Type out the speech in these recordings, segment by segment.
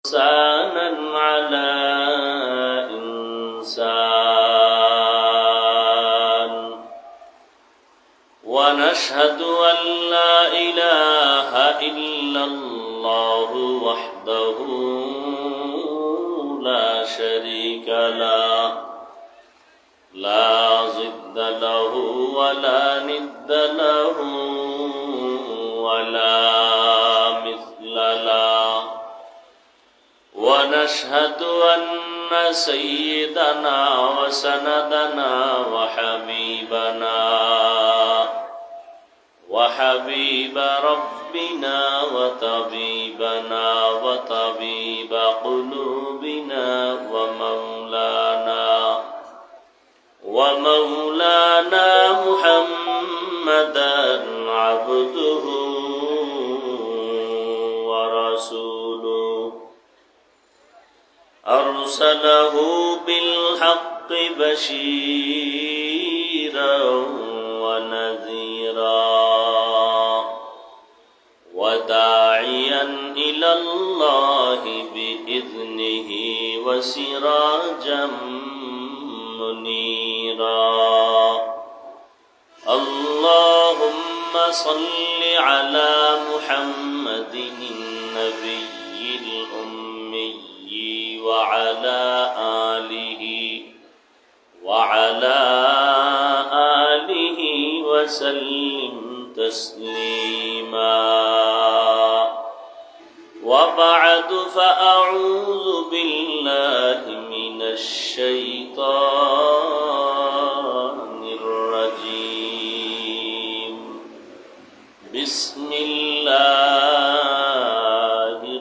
إنسانا على إنسان ونشهد أن لا إله إلا الله وحده لا شريك له لا ضد له ولا ند له ولا مثل له ونشهد أن سيدنا وسندنا وحبيب ربنا وطبيبنا وطبيب قلوبنا ومولانا محمدا عبده ورسوله أرسله بالحق بشيرا ونذيرا وداعيا إلى الله بإذنه وسراجا منيرا اللهم صل على محمد النبي الأمي وعلى آله وسلم تسليما وبعد فأعوذ بالله من الشيطان الرجيم بسم الله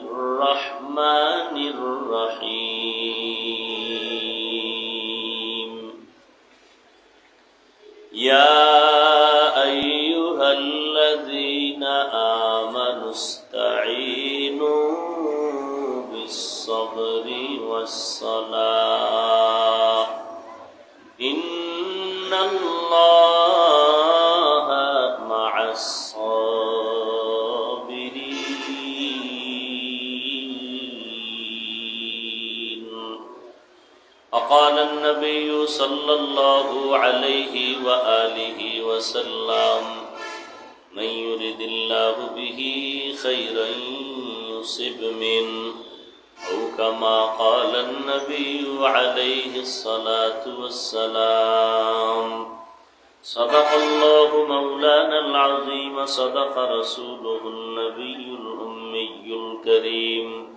الرحمن الرحيم يا أيها الذين آمنوا استعينوا بالصبر والصلاة إن الله مع الصابرين وقال النبي صلى الله عليه وآله وسلم من يرد الله به خيرا يصب منه أو كما قال النبي عليه الصلاة والسلام صدق الله مولانا العظيم صدق رسوله النبي الأمي الكريم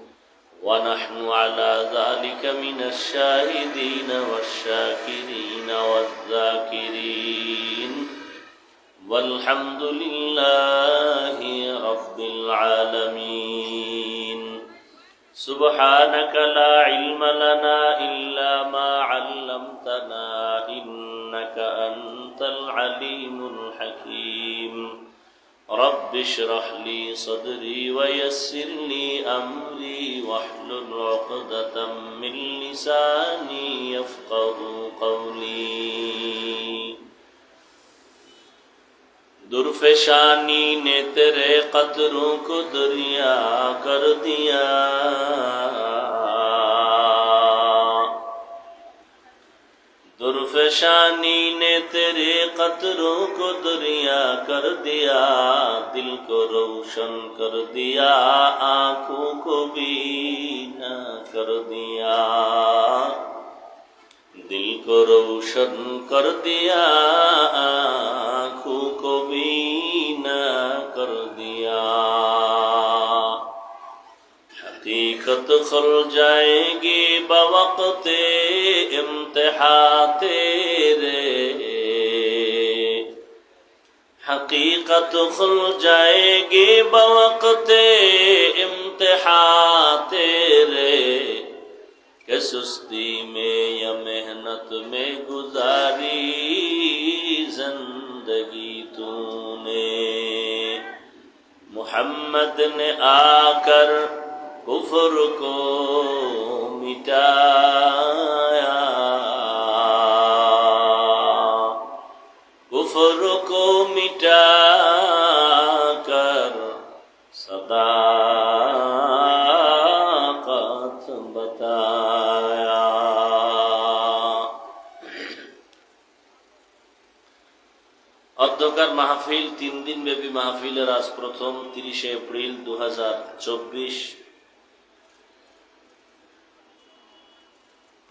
ونحن على ذلك من الشاهدين والشاكرين والذاكرين والحمد لله رب العالمين سبحانك لا علم لنا إلا ما علمتنا إنك أنت العليم الحكيم رب اشرح لي صدري ويسر لي أمري واحلل عقدة من لساني يفقه قولي दुर्फेशानी ने तेरे कतरों को दरिया कर दिया दुर्फेशानी ने तेरे कतरों को दरिया कर दिया दिल को रोशन कर दिया आँखों को बीना कर दिया दिल को रोशन कर दिया आँखों को बीना कर दिया हकीकत खुल जाएगी बवक़्ते इम्तिहान तेरे हकीकत खुल जाएगी बवक़्ते इम्तिहान तेरे कि सुस्ती में या मेहनत में गुजारी जिंदगी तूने मोहम्मद ने आकर कुफ्र को मिटाया कुफ्र को मिटाकर सदाकत बताया। অধ্যকার মাহফিল 3 দিন ব্যাপী মাহফিলের আজ প্রথম 30 এপ্রিল 2024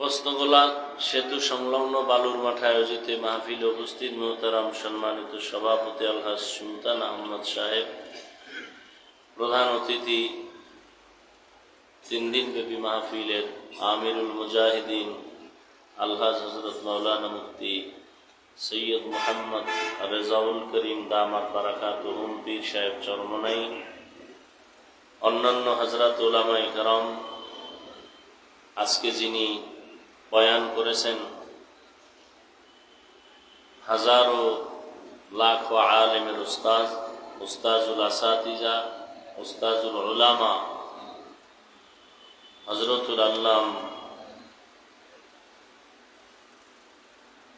প্রশ্নগোলা সেতু সংলগ্ন বালুর মাঠে আয়োজিত মাহফিলে উপস্থিত মোহতারাম সম্মানিত সভাপতি আলহাজ সুলতান আহমদ সাহেব, প্রধান অতিথি 3 দিন ব্যাপী মাহফিলের আমিরুল মুজাহিদিন আলহাজ হযরত মাওলানা মুফতি সৈয়দ মোহাম্মদ রেজাউল করিম দামাত বারাকাতুহুম পীর সাহেব চরমনাই, অন্যান্য হযরত উলামায়ে কেরাম, আজকে যিনি বয়ান করেছেন, হাজারো লাখো আলেমের উস্তাদ, উস্তাজুল আসাতিজা, উস্তাজুল উলামা হযরতুল আল্লাম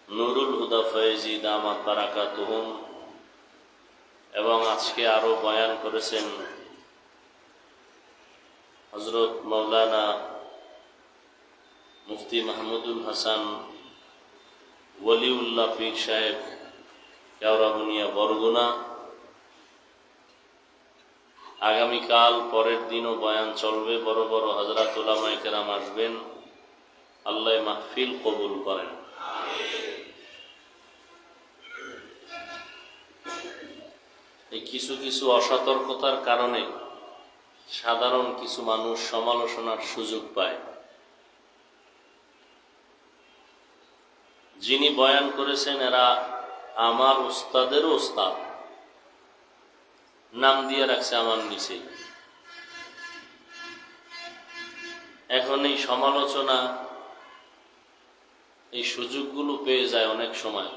নুরুল হুদা ফয়েজি দামাত বারাকাতুহুম, এবং আজকে আরো বয়ান করেছেন হযরত মাওলানা মুফতি মাহমুদুল হাসান ওলিউল্লাহ পীর সাহেব কেওড়াবুনিয়া বরগুনা। আগামীকাল পরের দিনও বয়ান চলবে, বড় বড় হযরত উলামায়ে কেরাম আসবেন। আল্লাহ মাহফিল কবুল করেন। এই কিছু কিছু অসতর্কতার কারণে সাধারণ কিছু মানুষ সমালোচনার সুযোগ পায়। যিনি বয়ান করেছেন এরা আমার উস্তাদেরও উস্তাদ, নাম দিয়ে রাখছে আমার নিচে। এখন এই সমালোচনা, এই সুযোগগুলো পেয়ে যায় অনেক সময়।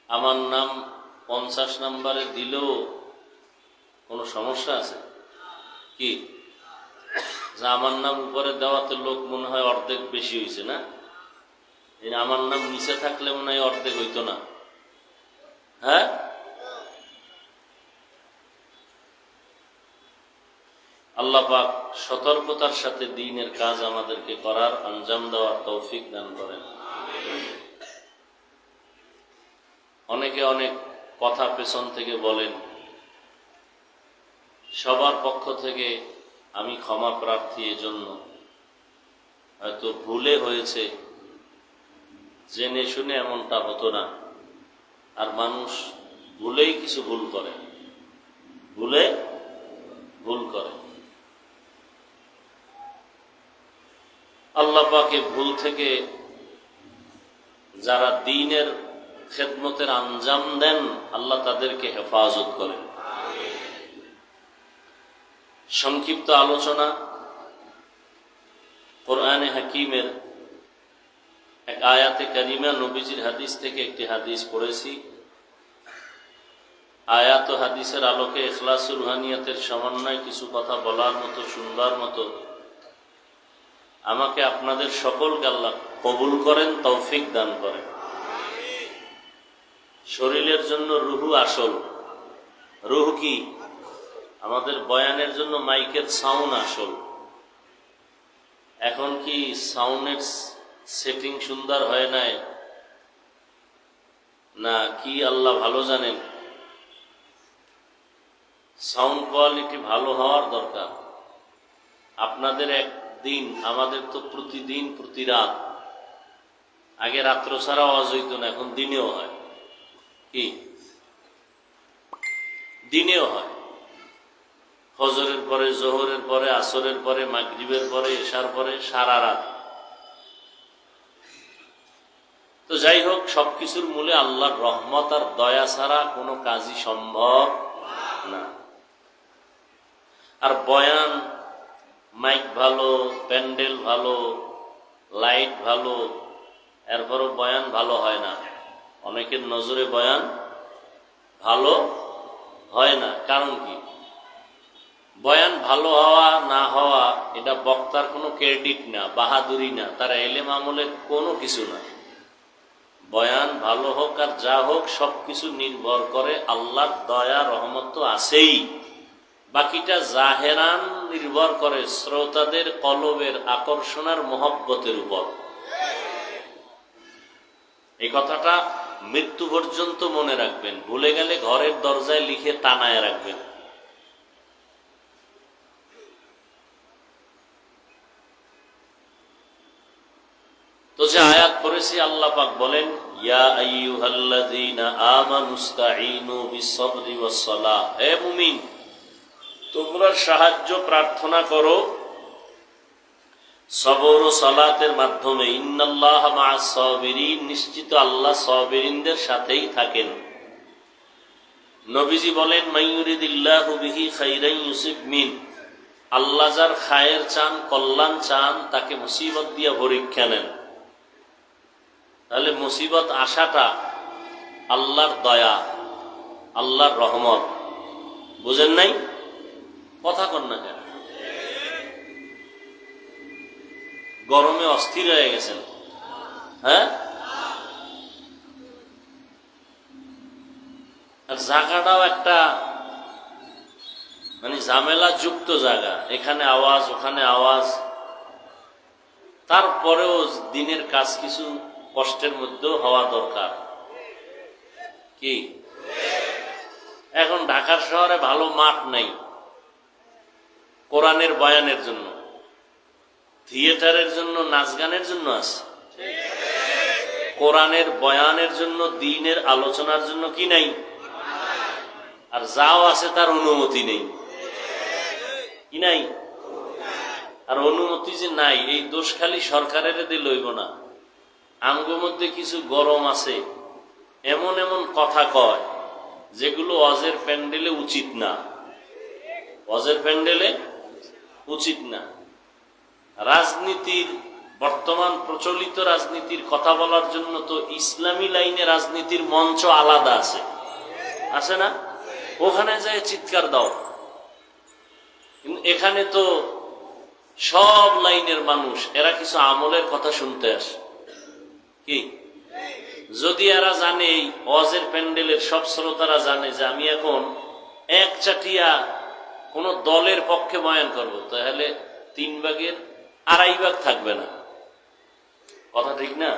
আমার নাম 50 নম্বরে দিলেও কোনো সমস্যা আছে কি? যে আমার নাম উপরে দেওয়াতে লোক মনে হয় অর্ধেক বেশি হয়েছে না? আমার নাম নিচে থাকলে মনে হয় অর্ধেক হইতো না। হ্যাঁ, আল্লাহ পাক সতর্কতার সাথে দ্বীনের কাজ আমাদেরকে করার, আঞ্জাম দেওয়ার তৌফিক দান করেন। অনেকে অনেক কথা পেছন থেকে বলেন, সবার পক্ষ থেকে আমি ক্ষমা প্রার্থী। এজন্য হয়তো ভুলে হয়েছে, জেনে শুনে এমনটা হতো না। আর মানুষ ভুলেই কিছু ভুল করে, ভুলে ভুল করে। আল্লাহ পাকে ভুল থেকে যারা দ্বীনের খেদমতের আঞ্জাম দেন, আল্লাহ তাদেরকে হেফাজত করেন। সংক্ষিপ্ত আলোচনা, কোরআনে হাকিমের এক আয়াতে কারিমা, নবীজির হাদিস থেকে একটি হাদিস পড়েছি। আয়াত ও হাদিসের আলোকে ইখলাসুল রুহানিয়াতের সমন্বয়ে কিছু কথা বলার মতো, শুনবার মতো আমাকে আপনাদের সকলকে আল্লাহ কবুল করেন, তৌফিক দান করেন। শরীরের জন্য রুহু আসল। রুহু কি? আমাদের বয়ানের জন্য মাইকের সাউন্ড আসল। এখন কি সাউন্ডের সেটিং সুন্দর হয় নাই না কি আল্লাহ ভালো জানেন। সাউন্ড কোয়ালিটি ভালো হওয়ার দরকার। আপনাদের একদিন, আমাদের তো প্রতিদিন প্রতি রাত। আগে রাত্র ছাড়া আওয়াজ হইত না, এখন দিনেও হয়। কি? দিনেও হয়। ফজরের পরে, জোহরের পরে, আসরের পরে, মাগরিবের পরে, এশার পরে, সারা রাত। তো যাই হোক, সবকিছুর মূলে আল্লাহর রহমত আর দয়া ছাড়া কোনো কাজই সম্ভব না। আর বয়ান, মাইক ভালো, প্যান্ডেল ভালো, লাইট ভালো, এরপরও বয়ান ভালো হয় না। অনেকের নজরে বয়ান ভালো হয় না। কারণ কি? বয়ান ভালো হওয়া না হওয়া এটা বক্তার কোনো ক্রেডিট না, বাহাদুরি না, তার ইলম আমলের কোনো কিছু না। বয়ান ভালো হোক আর যা হোক, সবকিছু নির্ভর করে আল্লাহর দয়া রহমত তো আছেই। বাকিটা জাহেরান নির্ভর করে শ্রোতাদের কলবের আকর্ষণার মহব্বতের উপর। এই কথাটা মৃত্যু পর্যন্ত মনে রাখবেন, ভুলে গেলে ঘরের দরজায় লিখে টানায় রাখবেন। তো যে আয়াত পড়েছি, আল্লাহ পাক বলেন, ইয়া আইয়ুহাল্লাযীনা আমানুস্তাঈনু বিস-সাবরি ওয়াস-সালাহ, হে মুমিন তোমরা সাহায্য প্রার্থনা করো সবর ও সালাতের মাধ্যমে। ইন্নাল্লাহা মা'আস-সাবিরিন, নিশ্চিত আল্লাহ সাবিরিনদের সাথেই থাকেন। নবীজি বলেন, মাইয়ুরিদিল্লাহু বিহি খাইরান ইউসিব মিন, আল্লাহ যার খায়ের চান, কল্যাণ চান, তাকে মুসিবত দিয়ে পরীক্ষা নেন। তাহলে মুসিবত আসাটা আল্লাহর দয়া, আল্লাহর রহমত। বুঝেন নাই? কথা কন না কেন? গরমে অস্থির হয়ে গেছেন, হ্যাঁ? আর জায়গাটাও একটা মানে ঝামেলা যুক্ত জায়গা, এখানে আওয়াজ ওখানে আওয়াজ। তারপরেও দিনের কাজ কিছু কষ্টের মধ্যেও হওয়া দরকার। কি এখন ঢাকার শহরে ভালো মাঠ নাই কোরআনের বয়ানের জন্য, থিয়েটারের জন্য, নাচ গানের জন্য আছে। কোরআনের বয়ানের জন্য, দ্বীনের আলোচনার জন্য কি নাই? আর যাও আছে তার অনুমতি নেই। কি নাই? আর অনুমতি যে নাই, এই দোষ খালি সরকারের দিয়ে লইব না। আমগো মধ্যে কিছু গরম আছে, এমন এমন কথা কয় যেগুলো ওয়াজের প্যান্ডেলে উচিত না, ওয়াজের প্যান্ডেলে উচিত না। রাজনীতির, বর্তমান প্রচলিত রাজনীতির কথা বলার জন্য তো ইসলামী লাইনে রাজনীতির মঞ্চ আলাদা আছে, আছে না? ওখানে যায় চিৎকার দাও। কিন্তু এখানে তো সব লাইনের মানুষ, এরা কিছু আমলের কথা শুনতে আসে। কি যদি এরা জানে, এই ওয়াজের প্যান্ডেলের সব শ্রোতারা জানে যে আমি এখন এক চাটিয়া কোন দলের পক্ষে বয়ান করব, তাহলে 3 ভাগের 2.5 ভাগ থাকবে না। কথা ঠিক না?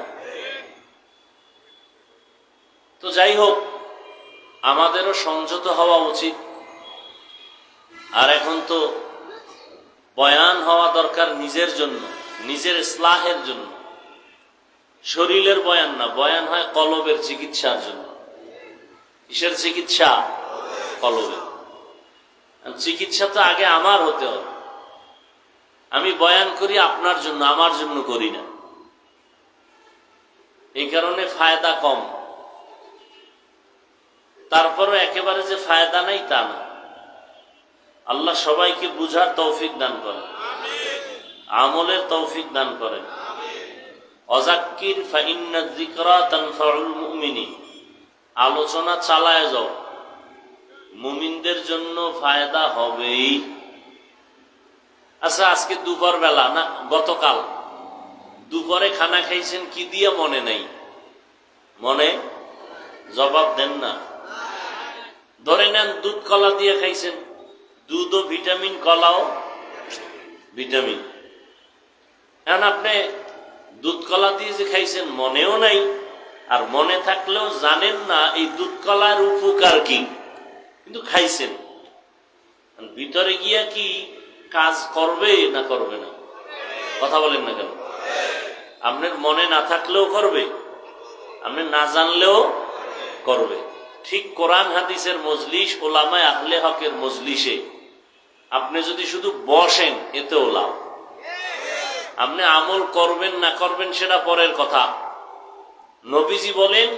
তো যাই হোক, আমাদেরও সংযত হওয়া উচিত। আর এখন তো বয়ান হওয়া দরকার নিজের জন্য, নিজের ইসলাহের জন্য। শরীরের বয়ান না, বয়ান হয় কলবের চিকিৎসার জন্য। কিসের চিকিৎসা? কলবের। চিকিৎসা তো আগে আমার হতে হবে। আমি বয়ান করি আপনার জন্য, আমার জন্য করি না। এই কারণে ফায়দা কম। তারপরও একেবারে যে ফায়দা নাই তা না। আল্লাহ সবাইকে বুঝার তৌফিক দান করেন, আমলের তৌফিক দান করেন। ওয়াযাক্কির ফাইন্না যিকরা তানফাউল মুমিনিন, আলোচনা চালায় যাও, মুমিনদের জন্য ফায়দা হবেই। আচ্ছা, আজকে দুপুর বেলা না গতকাল দুপুরে খানা খাইছেন কি দিয়ে মনে নেই? মনে জবাব দেন না। ধরে নেন দুধ কলা দিয়ে খাইছেন, দুধও ভিটামিন, কলাও ভিটামিন। এখন আপনি দুধ কলা দিয়ে যে খাইছেন মনেও নাই, আর মনে থাকলেও জানেন না এই দুধ কলার উপকার কি, কিন্তু খাইছেন। ভিতরে গিয়া কি কাজ করবে না করবে না? কথা বলেন না কেন? আপনার মনে না থাকলেও করবে, আপনি না জানলেও করবে। ঠিক কোরআন হাদিসের মজলিস, ওলামায়ে আহলে হকের মজলিসে আপনি যদি শুধু বসেন, এতেও লাভ। আপনি আমল করবেন না করবেন সেটা পরের কথা। নবীজি বলেন,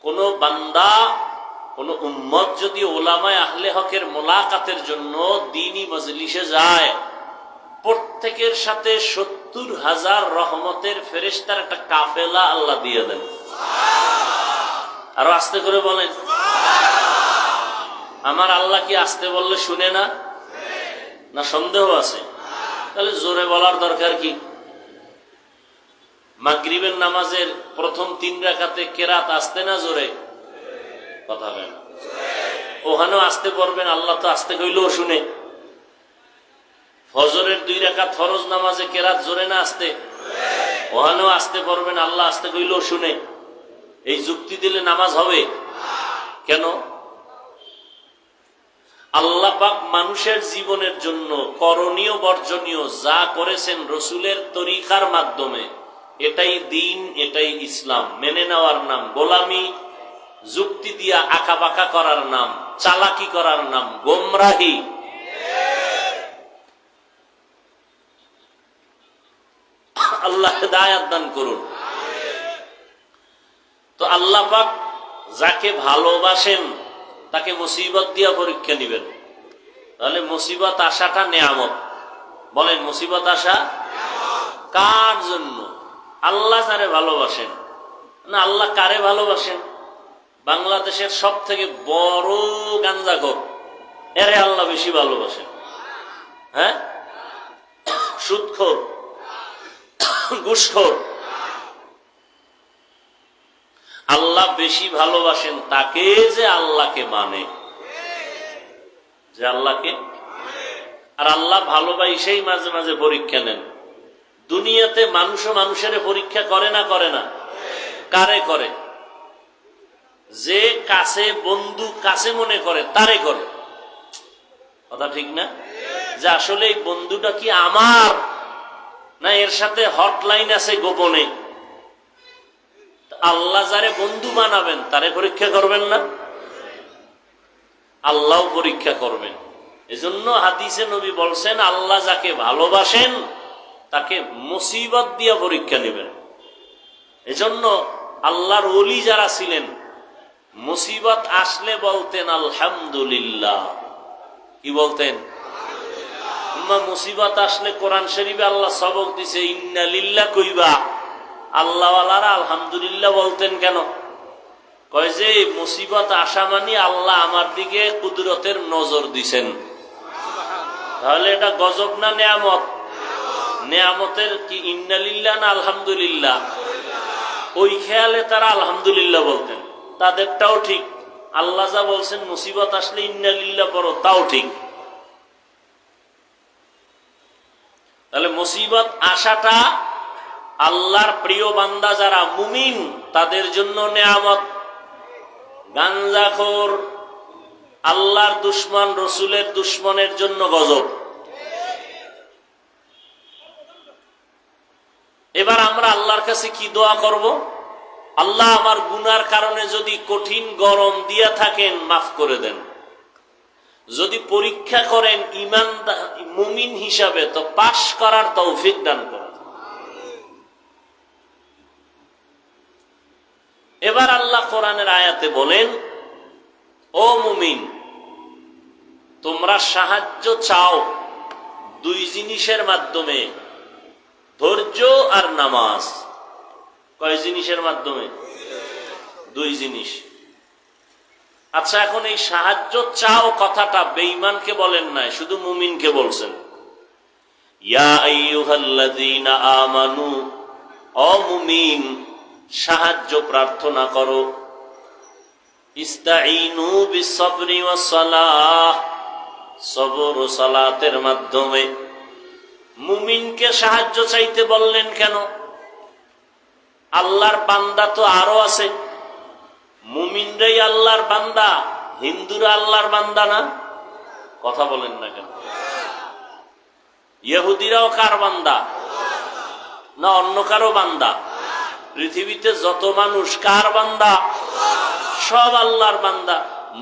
কোন বান্দা, কোন উম্মত যদি ওলামায়ে আহলে হকের মোলাকাতের জন্য দ্বীনি মজলিসে যায়, প্রত্যেকের সাথে 70,000 রহমতের ফেরেশতার একটা কাফেলা আল্লাহ দিয়ে দেন। আরো আস্তে করে বলেন। আমার আল্লাহ কি আস্তে বললে শুনে না? না সন্দেহ আছে? তাহলে জোরে বলার দরকার কি? মাগরিবের নামাজের প্রথম 3 রাকাতে কেরাত আস্তে না জোরে? কথা হয় না। ওখানেও আস্তে পড়বেন, আল্লাহ তো আস্তে কইলেও শুনে। ফজরের 2 রাকাত ফরজ নামাজে কেরাত জোরে না আসতে? ওখানেও আসতে পারবেন, আল্লাহ আসতে কইলেও শুনে। এই যুক্তি দিলে নামাজ হবে কেন? আল্লাহ পাক মানুষের জীবনের জন্য করণীয় বর্জনীয় যা করেছেন রসুলের তরিকার মাধ্যমে, এটাই দিন, এটাই ইসলাম। মেনে নেওয়ার নাম গোলামি, যুক্তি দিয়া আঁকাবাঁকা করার নাম চালাকি করার নাম গোমরাহি। আল্লাহ হিদায়াত দান করুন। তো আল্লাহ পাক যাকে ভালোবাসেন তাকে মুসিবত দিয়া পরীক্ষা নিবেন। তাহলে মুসিবত আসাটা নেয়ামত। বলেন, মুসিবত আসা কার জন্য? আল্লাহ যারে ভালোবাসেন। না, আল্লাহ কারে ভালোবাসেন? বাংলাদেশের সব থেকে বড় গাঞ্জাখোর, এরে আল্লাহ বেশি ভালোবাসেন। হ্যাঁ, সুদখোর, ঘুষখোর। আল্লাহ বেশি ভালোবাসেন তাকে যে আল্লাহকে মানে, যে আল্লাহকে। আর আল্লাহ ভালোবাসেই মাঝে মাঝে পরীক্ষা নেন। দুনিয়াতে মানুষও মানুষের পরীক্ষা করে না? করে না? কারে করে? যে কাছে বন্ধু কাছে মনে করে তারে করে। কথা ঠিক না? যে আসলে এই বন্ধুটা কি আমার, না এর সাথে হটলাইন আছে গোপনে। আল্লাহ যারে বন্ধু বানাবেন তারে পরীক্ষা করবেন না? আল্লাহ পরীক্ষা করবেন। এজন্য হাদিসে নবী বলছেন, আল্লাহ যাকে ভালোবাসেন তাকে মুসিবত দিয়ে পরীক্ষা নেবেন। এজন্য আল্লাহর ওলি যারা ছিলেন মুসিবত আসলে বলতেন আলহামদুলিল্লাহ। কি বলতেন? মুসিবত আসলে কোরআন শরীফে আল্লাহ সবক দিছে, ইন্না লিল্লাহ কইবা। আল্লাহওয়ালারা আলহামদুলিল্লাহ বলতেন কেন? কয় যে মুসিবত আসা মানে আল্লাহ আমার দিকে কুদরতের নজর দিছেন। তাহলে এটা গজব না নেয়ামত? নেয়ামতের কি ইন্না লিল্লাহ না আলহামদুলিল্লাহ? ওই খেয়ালে তারা আলহামদুলিল্লাহ বলতেন। তাদেরটাও ঠিক। আল্লাহ যা বলছেন মুসিবত আসলে ইন্না লিল্লাহ পড়ো, তাও ঠিক। তাহলে মুসিবত আসাটা আল্লাহর প্রিয় বান্দা যারা মুমিন তাদের জন্য নেয়ামত। গাঞ্জাখোর, আল্লাহর দুশ্মন, রসুলের দুশ্মনের জন্য গজব। এবার আমরা আল্লাহর কাছে কি দোয়া করব? আল্লাহ আমার গুনার কারণে যদি কঠিন গরম দিয়া থাকেন মাফ করে দেন। যদি পরীক্ষা করেন ঈমান মুমিন হিসাবে তো পাশ করার তৌফিক দান করেন। এবার আল্লাহ কোরআনের আয়াতে বলেন, ও মুমিন তোমরা সাহায্য চাও 2 জিনিসের মাধ্যমে, ধৈর্য আর নামাজ। কয় জিনিসের মাধ্যমে? 2 জিনিস। আচ্ছা, এখন এই সাহায্য চাও কথাটা বেঈমানকে বলেন নাই, শুধু মুমিনকে বলছেন। ইয়া আইয়ুহাল্লাযীনা আমানু, ও মুমিন সাহায্য প্রার্থনা করো। ইস্তাঈনু বিসসবরি ওয়াস সালাহ, সবর ও সালাতের মাধ্যমে। মুমিনকে সাহায্য চাইতে বললেন কেন? আল্লাহর বান্দা তো আরো আছে। মুমিনরাই আল্লাহর বান্দা, হিন্দুরা আল্লাহর বান্দা না? কথা বলেন না কেন? ইহুদিরাও কার বান্দা? না অন্য কারো বান্দা? পৃথিবীতে যত মানুষ কার বান্দা? সব আল্লাহর বান্দা।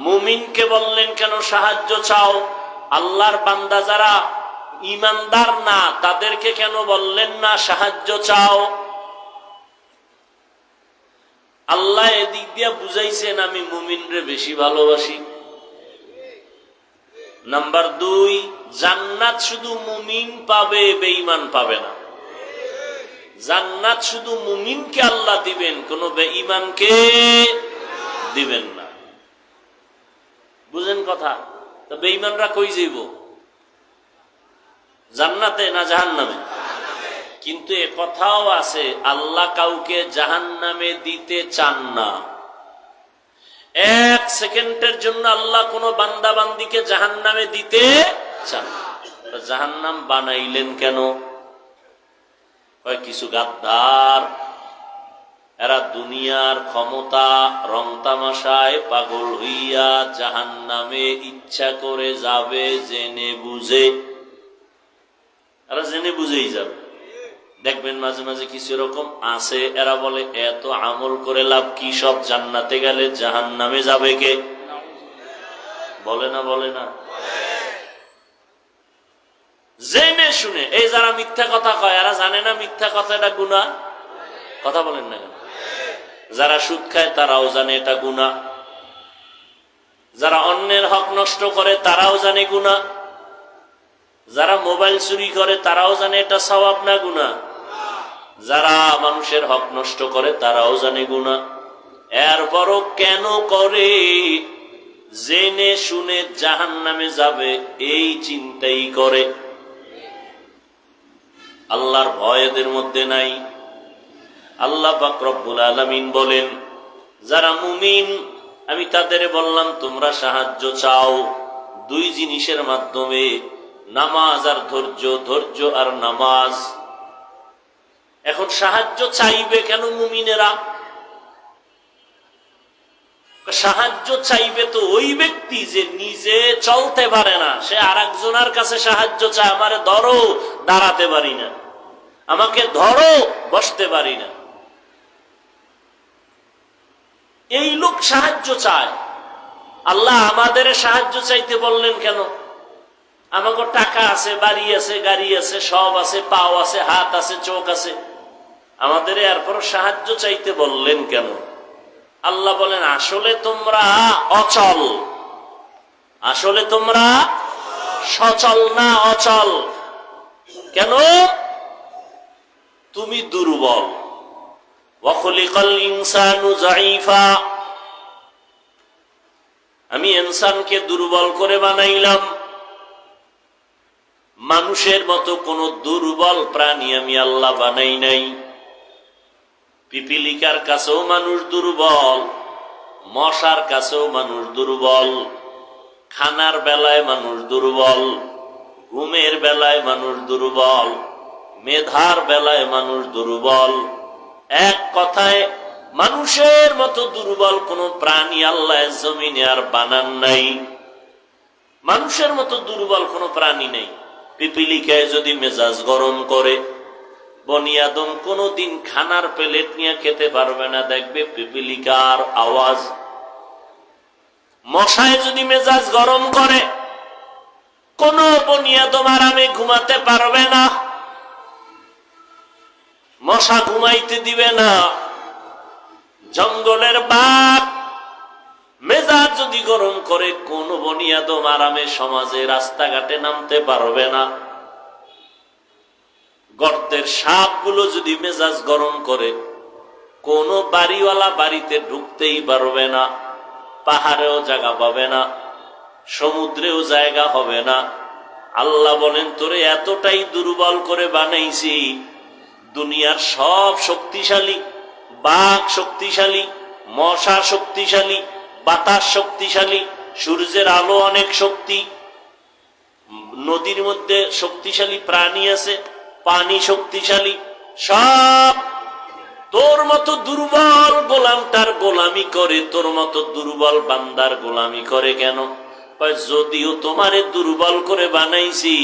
মুমিনকে বললেন কেন সাহায্য চাও? আল্লাহর বান্দা যারা ঈমানদার না তাদেরকে কেন বললেন না সাহায্য চাও? আল্লাহ এদিক দিয়া বুঝাইছেন আমি মুমিনরে বেশি ভালোবাসি। নাম্বার 2, জান্নাত শুধু মুমিন পাবে, বেঈমান পাবে না। জান্নাত শুধু মুমিনকে আল্লাহ দিবেন, কোন বেঈমানকে দিবেন না। বুঝেন কথা? তো বেঈমানরা কই যাইব? জান্নাতে না জাহান্নামে? কিন্তু এ কথাও আছে আল্লাহ কাউকে জাহান্নামে দিতে চান না। 1 সেকেন্ডের জন্য আল্লাহ কোন বান্দা বান্দিকে জাহান্নামে দিতে চান না। জাহান্নাম বানাইলেন কেন? কিছু গাদ্দার, এরা দুনিয়ার ক্ষমতা রং তামাশায় পাগল হইয়া জাহান্নামে ইচ্ছা করে যাবে, জেনে বুঝে। এরা জেনে বুঝেই যাবে। দেখবেন মাঝে মাঝে কিছু এরকম আছে, এরা বলে এত আমল করে লাভ কি, সব জান্নাতে গেলে জাহান্নামে যাবে কে? বলে না, বলে না? জেনে শুনে এই যারা মিথ্যা কথা কয়, এরা জানে না মিথ্যা কথা এটা গুনাহ? কথা বলেন না কেন? যারা সুদ খায় তারাও জানে এটা গুনাহ। যারা অন্যের হক নষ্ট করে তারাও জানে গুনাহ। যারা মোবাইল চুরি করে তারাও জানে এটা সওয়াব না গুনাহ। যারা মানুষের হক নষ্ট করে তারাও জানে গুনাহ। এরপরও কেন করে? জেনে শুনে জাহান্নামে যাবে এই চিন্তাই করে। আল্লাহর ভয় এদের মধ্যে নাই। আল্লাহ পাক রব্বুল আলামিন বলেন, যারা মুমিন আমি তাদের বললাম তোমরা সাহায্য চাও দুই জিনিসের মাধ্যমে, নামাজ আর ধৈর্য, ধৈর্য আর নামাজ। এখন সাহায্য চাইবে কেন মুমিনেরা? সাহায্য চাইবে তো ওই ব্যক্তি যে নিজে চলতে পারে না, সে আর একজনের কাছে সাহায্য চায়, আমারে ধরো, দাঁড়াতে পারি না, আমাকে ধরো, বসতে পারি না। এই লোক সাহায্য চায়। আল্লাহ আমাদের সাহায্য চাইতে বললেন কেন? আমাকে টাকা আছে, বাড়ি আছে, গাড়ি আছে, সব আছে, পাও আছে, হাত আছে, চোখ আছে, আমাদের এরপর সাহায্য চাইতে বললেন কেন? আল্লাহ বলেন আসলে তোমরা অচল, আসলে তোমরা সচল না, অচল। কেন? তুমি দুর্বল। ওয়াখলিকাল ইনসানু যায়ীফা, আমি ইনসানকে দুর্বল করে বানাইলাম। মানুষের মতো কোন দুর্বল প্রাণী আমি আল্লাহ বানাই নাই। পিপিলিকার কাছেও মানুষ দুর্বল, মশার কাছেও মানুষ দুর্বল, খানার বেলায় মানুষ দুর্বল, ঘুমের বেলায় মানুষ দুর্বল, মেধার বেলায় মানুষ দুর্বল। এক কথায় মানুষের মতো দুর্বল কোন প্রাণী আল্লাহ জমিনে আর বানান নাই। মানুষের মতো দুর্বল কোন প্রাণী নেই। পিপিলিকায় যদি মেজাজ গরম করে, বনি আদম কোনদিন খানার প্লেট নিয়ে খেতে পারবে না, দেখবে পিপিলিকার আওয়াজ। মশায় যদি মেজাজ গরম করে, কোন বনি আদম আরামে ঘুমাতে পারবে না, মশা ঘুমাইতে দিবে না। জঙ্গলের বাঘ মেজাজ যদি গরম করে, কোন বনি আদম আরামে সমাজে রাস্তাঘাটে নামতে পারবে না। গর্তের সাপগুলো যদি মেজাজ গরম করে, কোন বাড়িওয়ালা বাড়িতে ঢুকতেই পারবে না, পাহাড়েও জায়গা পাবে না, সমুদ্রেও জায়গা হবে না। আল্লাহ বলেন তোরে এতটাই দুর্বল করে বানাইছি, দুনিয়ার সব শক্তিশালী, বাঘ শক্তিশালী, মশা শক্তিশালী, বাতাস শক্তিশালী, সূর্যের আলো অনেক শক্তি, নদীর মধ্যে শক্তিশালী প্রাণী আছে, পানি শক্তিশালী, সব তোর মতো দুর্বল গোলামটার গোলামি করে, তোর মতো দুর্বল বান্দার গোলামি করে কেন? যদিও তোমারে দুর্বল করে বানাইছি,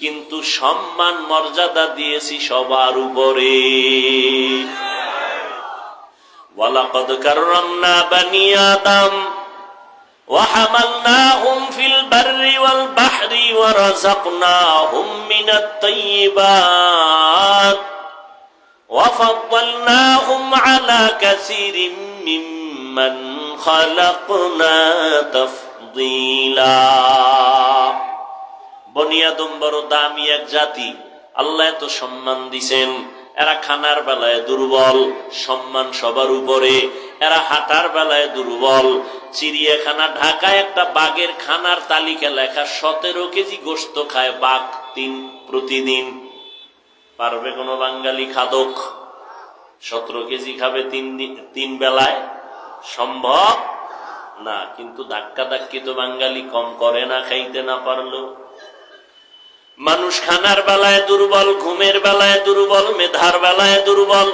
কিন্তু সম্মান মর্যাদা দিয়েছি সবার উপরে। ওয়ালাকাদ কাররামনা বানি আদম وحملناهم في البر والبحر ورزقناهم من الطيبات وفضلناهم على كثير ممن خلقنا تفضيلا। বনি আদম বড় দামি এক জাতি, আল্লাহ এত সম্মান দিছেন। এরা খানার বেলায় দুর্বল, সম্মান সবার উপরে। এরা হাঁটার বেলায় দুর্বল। চিড়িয়াখানা ঢাকায় একটা বাঘের খানার তালিকা লেখা, 17 কেজি গোশত খায় বাঘ প্রতিদিন। পারবে কোনো বাঙালি খাদক 17 কেজি খাবে তিন বেলায়? সম্ভব না। কিন্তু ধাক্কা ধাক্কি তো বাঙালি কম করে না, খাইতে না পারলো। মানুষ খানার বেলায় দুর্বল, ঘুমের বেলায় দুর্বল, মেধার বেলায় দুর্বল,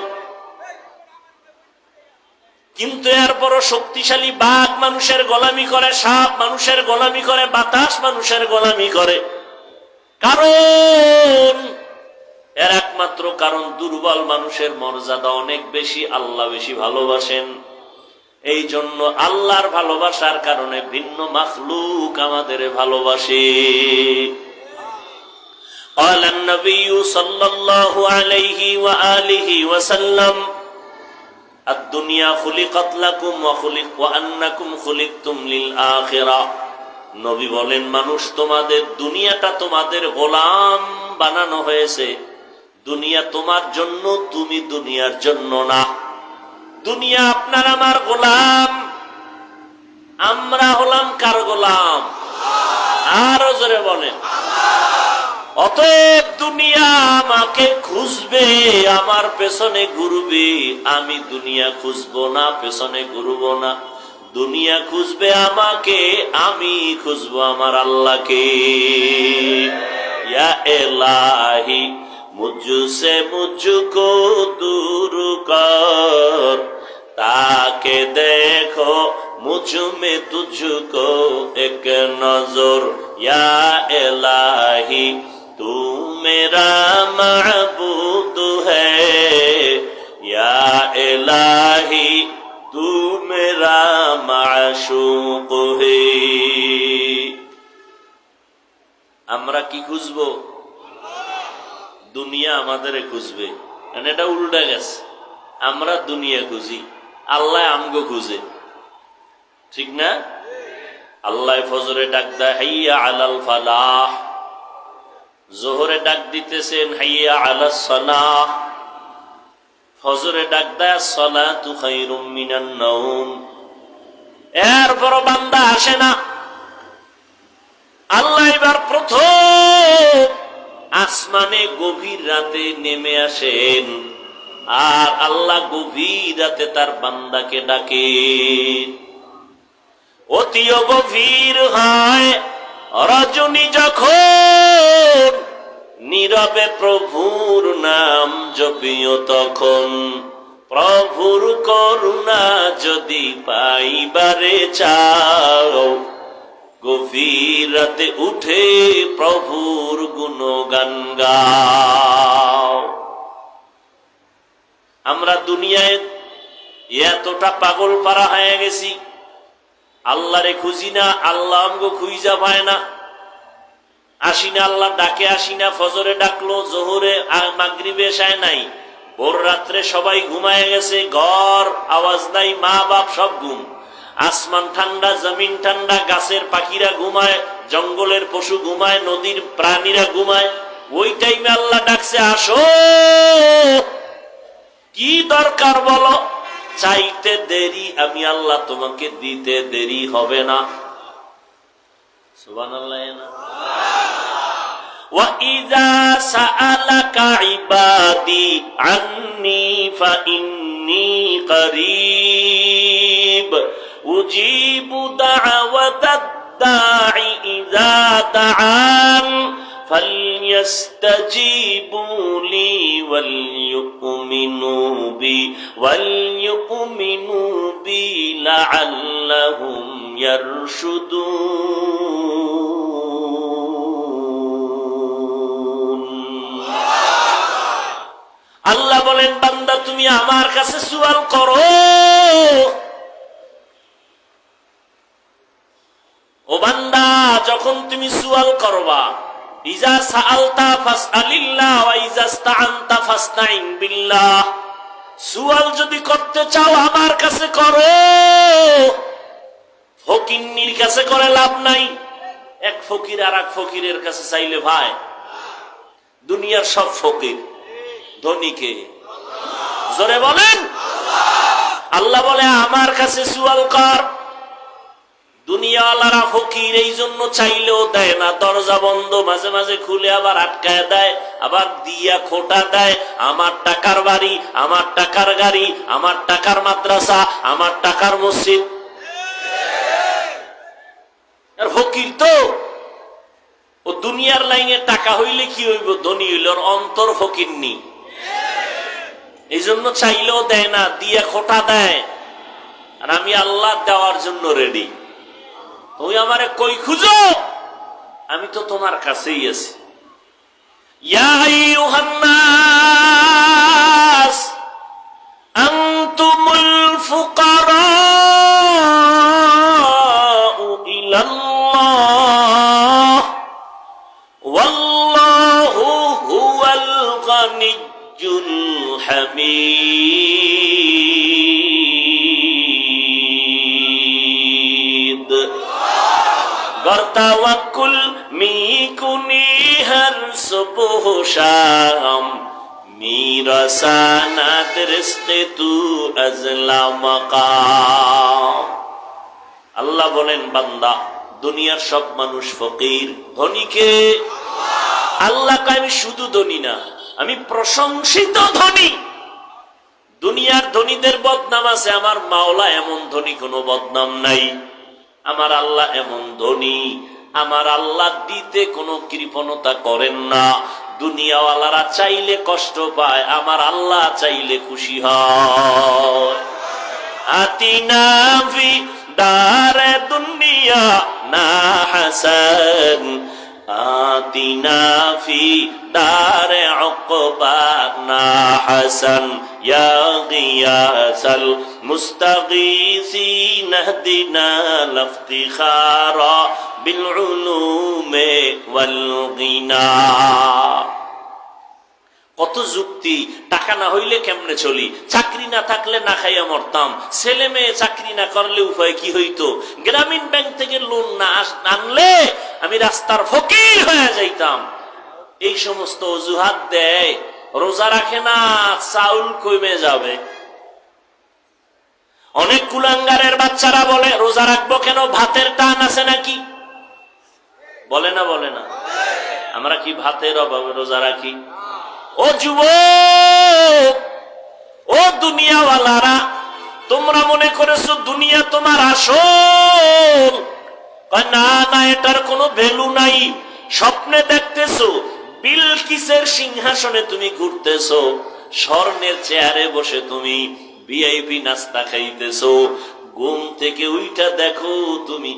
কিন্তু এরপরও শক্তিশালী বাঘ মানুষের গোলামি করে, সাপ মানুষের গোলামি করে, বাতাস মানুষের গোলামি করে। কারণ এর একমাত্র কারণ দুর্বল মানুষের মর্যাদা অনেক বেশি, আল্লাহ বেশি ভালোবাসেন। এই জন্য আল্লাহর ভালোবাসার কারণে ভিন্ন মাখলুক আমাদের ভালোবাসে। قال النبي صلى الله عليه وآله وسلم الدنيا خلقت لكم وأنكم خلقتم للآخرة। নবী বলেন, মানুষ তোমাদের, দুনিয়াটা তোমাদের গোলাম বানানো হয়েছে। দুনিয়া তোমার জন্য, তুমি দুনিয়ার জন্য না। দুনিয়া আপনার আমার গোলাম, আমরা হলাম কার গোলাম? আরো জোরে বলেন। অতএব দুনিয়া আমাকে খুঁজবে, আমার পেছনে ঘুরবে, আমি দুনিয়া খুঁজবো না, পেছনে ঘুরবো না। দুনিয়া খুঁজবে আমাকে, আমি খুঁজবো আমার আল্লাহকে। ইয়া ইলাহি মুঝসে মুঝকো দূর কর, তাকে দেখো মুঝ মে তুঝকো এক নজর। ইয়া ইলাহি तू मेरा महबूब है, या इलाही तू मेरा माशूक है। আমরা কি খুঁজবো? দুনিয়া আমাদের খুঁজবে। এটা উল্টা গেছে, আমরা দুনিয়া খুঁজি, আল্লাহ আমগো খুঁজে, ঠিক না? আল্লাহ ফজরে ডাক দেয় হাইয়া আলাল ফালাহ, জোহরে ডাক দিতেছেন হাইয়া আলাস সালাহ, ফজরে ডাক দেয় আসসালাতু খায়রুম মিনান নাওম। এরপর বান্দা আসে না। আল্লাহ এবার প্রথম আসমানে গভীর রাতে নেমে আসেন, আর আল্লাহ গভীর রাতে তার বান্দাকে ডাকে। অতিও গভীর হয় রজনী যখন, নীরবে প্রভুর নাম জপিও তখন। প্রভুর করুণা যদি পাইবারে চাও, গভীর রাতে উঠে প্রভুর গুণগান গাও। আমরা দুনিয়ায় এতটা পাগল পারা হয়ে গেছি, আল্লাহরে খুঁজি না, আল্লাহ আমগো খুঁজা পায় না। আসি না, আল্লাহ ডাকে আসি না। ফজরে ডাকলো, জোহরে মাগরিবে এশায় নাই, ভোর রাত্রে সবাই ঘুমায় গেছে, ঘর আওয়াজ নাই, মা বাপ সব ঘুম। আসমান ঠান্ডা, জমিন ঠান্ডা, গাছের পাখিরা ঘুমায়, জঙ্গলের পশু ঘুমায়, নদীর প্রাণীরা ঘুমায়। ওই টাইমে আল্লাহ ডাকছে, আসো, কি দরকার বলো? চাইতে দেরি, আমি আল্লাহ তোমাকে দিতে দেরি হবে না। সুবহানাল্লাহ। ওয়া ইযা সাআলাকা ইবাদি আন্নী ফাইন্নী করিব উজিবু দাওয়াতাদ দাঈ ইযা দাআন فَلْيَسْتَجِيبُوا لِي وَلْيُؤْمِنُوا بِي لَعَلَّهُمْ يَرْشُدُونَ। আল্লাহ বলেন, বান্দা তুমি আমার কাছে সুয়াল করো। ও বান্দা, যখন তুমি সুয়াল করবা, ইজা সাআলতা ফাসআলিল্লাহ ওয়া ইজা ইসতাআনতা ফাসতাইন বিল্লাহ। সুয়াল যদি করতে চাও আমার কাছে করো, ফকিন্নির কাছে করে লাভ নাই। এক ফকির আর এক ফকিরের কাছে চাইলে ভাই, দুনিয়ার সব ফকির, ধনীকে জোরে বলেন আল্লাহ বলে আমার কাছে সুয়াল কর। দুনিয়াওয়ালারা ফকির, এই জন্য চাইলেও দেয় না, দরজা বন্ধ, মাঝে মাঝে খুলে আবার আটকায় দেয়, আবার দিয়া খোটা দেয়। আমার টাকার বাড়ি, আমার টাকার গাড়ি, আমার টাকার মাদ্রাসা, আমার টাকার মসজিদ। আর ফকির তো ও দুনিয়ার লাইনে টাকা হইলে কি হইব, ধনী হইল, ওর অন্তর ফকিরনি। এই জন্য চাইলেও দেয় না, দিয়ে খোটা দেয়। আর আমি আল্লাহ দেওয়ার জন্য রেডি। তুমি আমারে কই খুঁজো, আমি তো তোমার কাছেই আছি। ইয়া আইয়ুহান নাস আনতুমুল ফুকারাউ ইলাল্লাহ ওয়াল্লাহু হুয়াল গানিয়্যুল হামিদ। গর্তাওয়াক্কুল মিকুনি হর সুবহ শাম মিরাসানা দরস্তে তু আজলা মাকাম। আল্লাহ বলেন, বান্দা, দুনিয়ার সব মানুষ ফকির, ধনীকে আল্লাহ কয় আমি শুধু ধনী না, আমি প্রশংসিত ধনী। দুনিয়ার ধনীদের বদনাম আছে, আমার মাওলা এমন ধনী কোনো বদনাম নাই। আমার আল্লাহ এমন ধনী, আমার আল্লাহ দিতে কোনো কৃপণতা করেন না। দুনিয়াওয়ালারা চাইলে কষ্ট পায়, আমার আল্লাহ চাইলে খুশি হয়। আতিনা ফি দারে দুনিয়া না হাসান আতিনা ফি দারে উকবা না হাসান ইয়া গিয়াসাল মুস্তাগীসিন ইহদিনা লাফতিখারা বিল উলুমে ওয়াল গিনা। কত যুক্তি, টাকা না হইলে কেমনে চলি, চাকরি না থাকলে না খাইয়া মরতাম, ছেলে মেয়ে চাকরি না করলে উপায় কি হইতো, গ্রামীণ ব্যাংক থেকে লোন না আনলে আমি রাস্তার ফকির হয়ে যাইতাম। এই সমস্ত অজুহাত দেয়। রোজা রাখে না, চাউল কমে যাবে। অনেক কুলাঙ্গারের বাচ্চারা বলে রোজা রাখবো কেন, ভাতের টান আছে নাকি? বলে না, বলে না? আমরা কি ভাতের অভাবে রোজা রাখি? ও যুবক, ও দুনিয়াওয়ালারা, তোমরা মনে করেছো দুনিয়া তোমার আসল। না না, এটার কোনো ভ্যালু নাই। স্বপ্নে দেখতেছো বিলকিসের সিংহাসনে তুমি ঘুরতেছো, স্বর্ণের চেয়ারে বসে তুমি ভিআইপি নাস্তা খাইতেছো। ঘুম থেকে উইঠা দেখো তুমি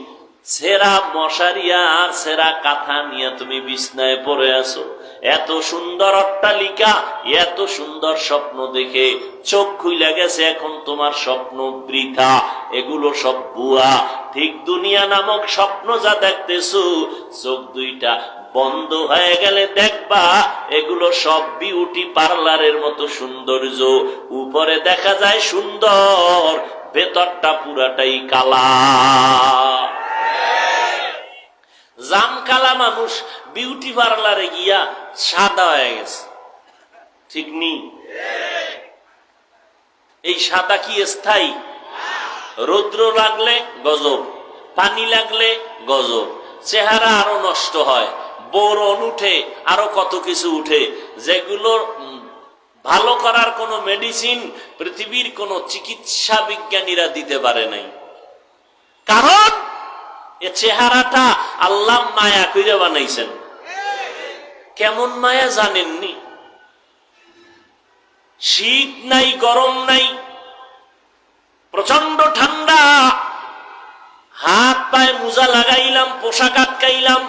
সেরা মশারিয়া আর সেরা কাঁথা নিয়ে তুমি বিছনায় পড়ে আছো। এত সুন্দর অট্টালিকা, এত সুন্দর স্বপ্ন দেখে চোখ খুইলা গেছে, এখন তোমার স্বপ্ন বৃথা, এগুলো সব ভুয়া। ঠিক দুনিয়া নামক স্বপ্ন যা দেখতেছো, চোখ দুইটা বন্ধ হয়ে গেলে দেখবা এগুলো সব বিউটি পার্লারের মতো সৌন্দর্য। উপরে দেখা যায় সুন্দর, ভেতরটা পুরাটাই কালা। জাম কালা মানুষ বিউটি পার্লারে গিয়া সাদা হয়ে গেছে, ঠিক নি? এই সাদা কি স্থায়ী? রৌদ্র লাগলে গজব, পানি লাগলে গজব, চেহারা আরো নষ্ট হয়, বোরন উঠে, আরো কত কিছু উঠে, যেগুলো ভালো করার কোন মেডিসিন পৃথিবীর কোন চিকিৎসা বিজ্ঞানীরা দিতে পারে নাই। কারণ এ চেহারাটা আল্লাহ মায়া কইরে বানাইছেন। কেমন মায়া জানেননি? শীত নাই, গরম নাই, প্রচন্ড ঠান্ডা, হাত পায়ে মোজা লাগাইলাম, পোশাক আটকাইলাম,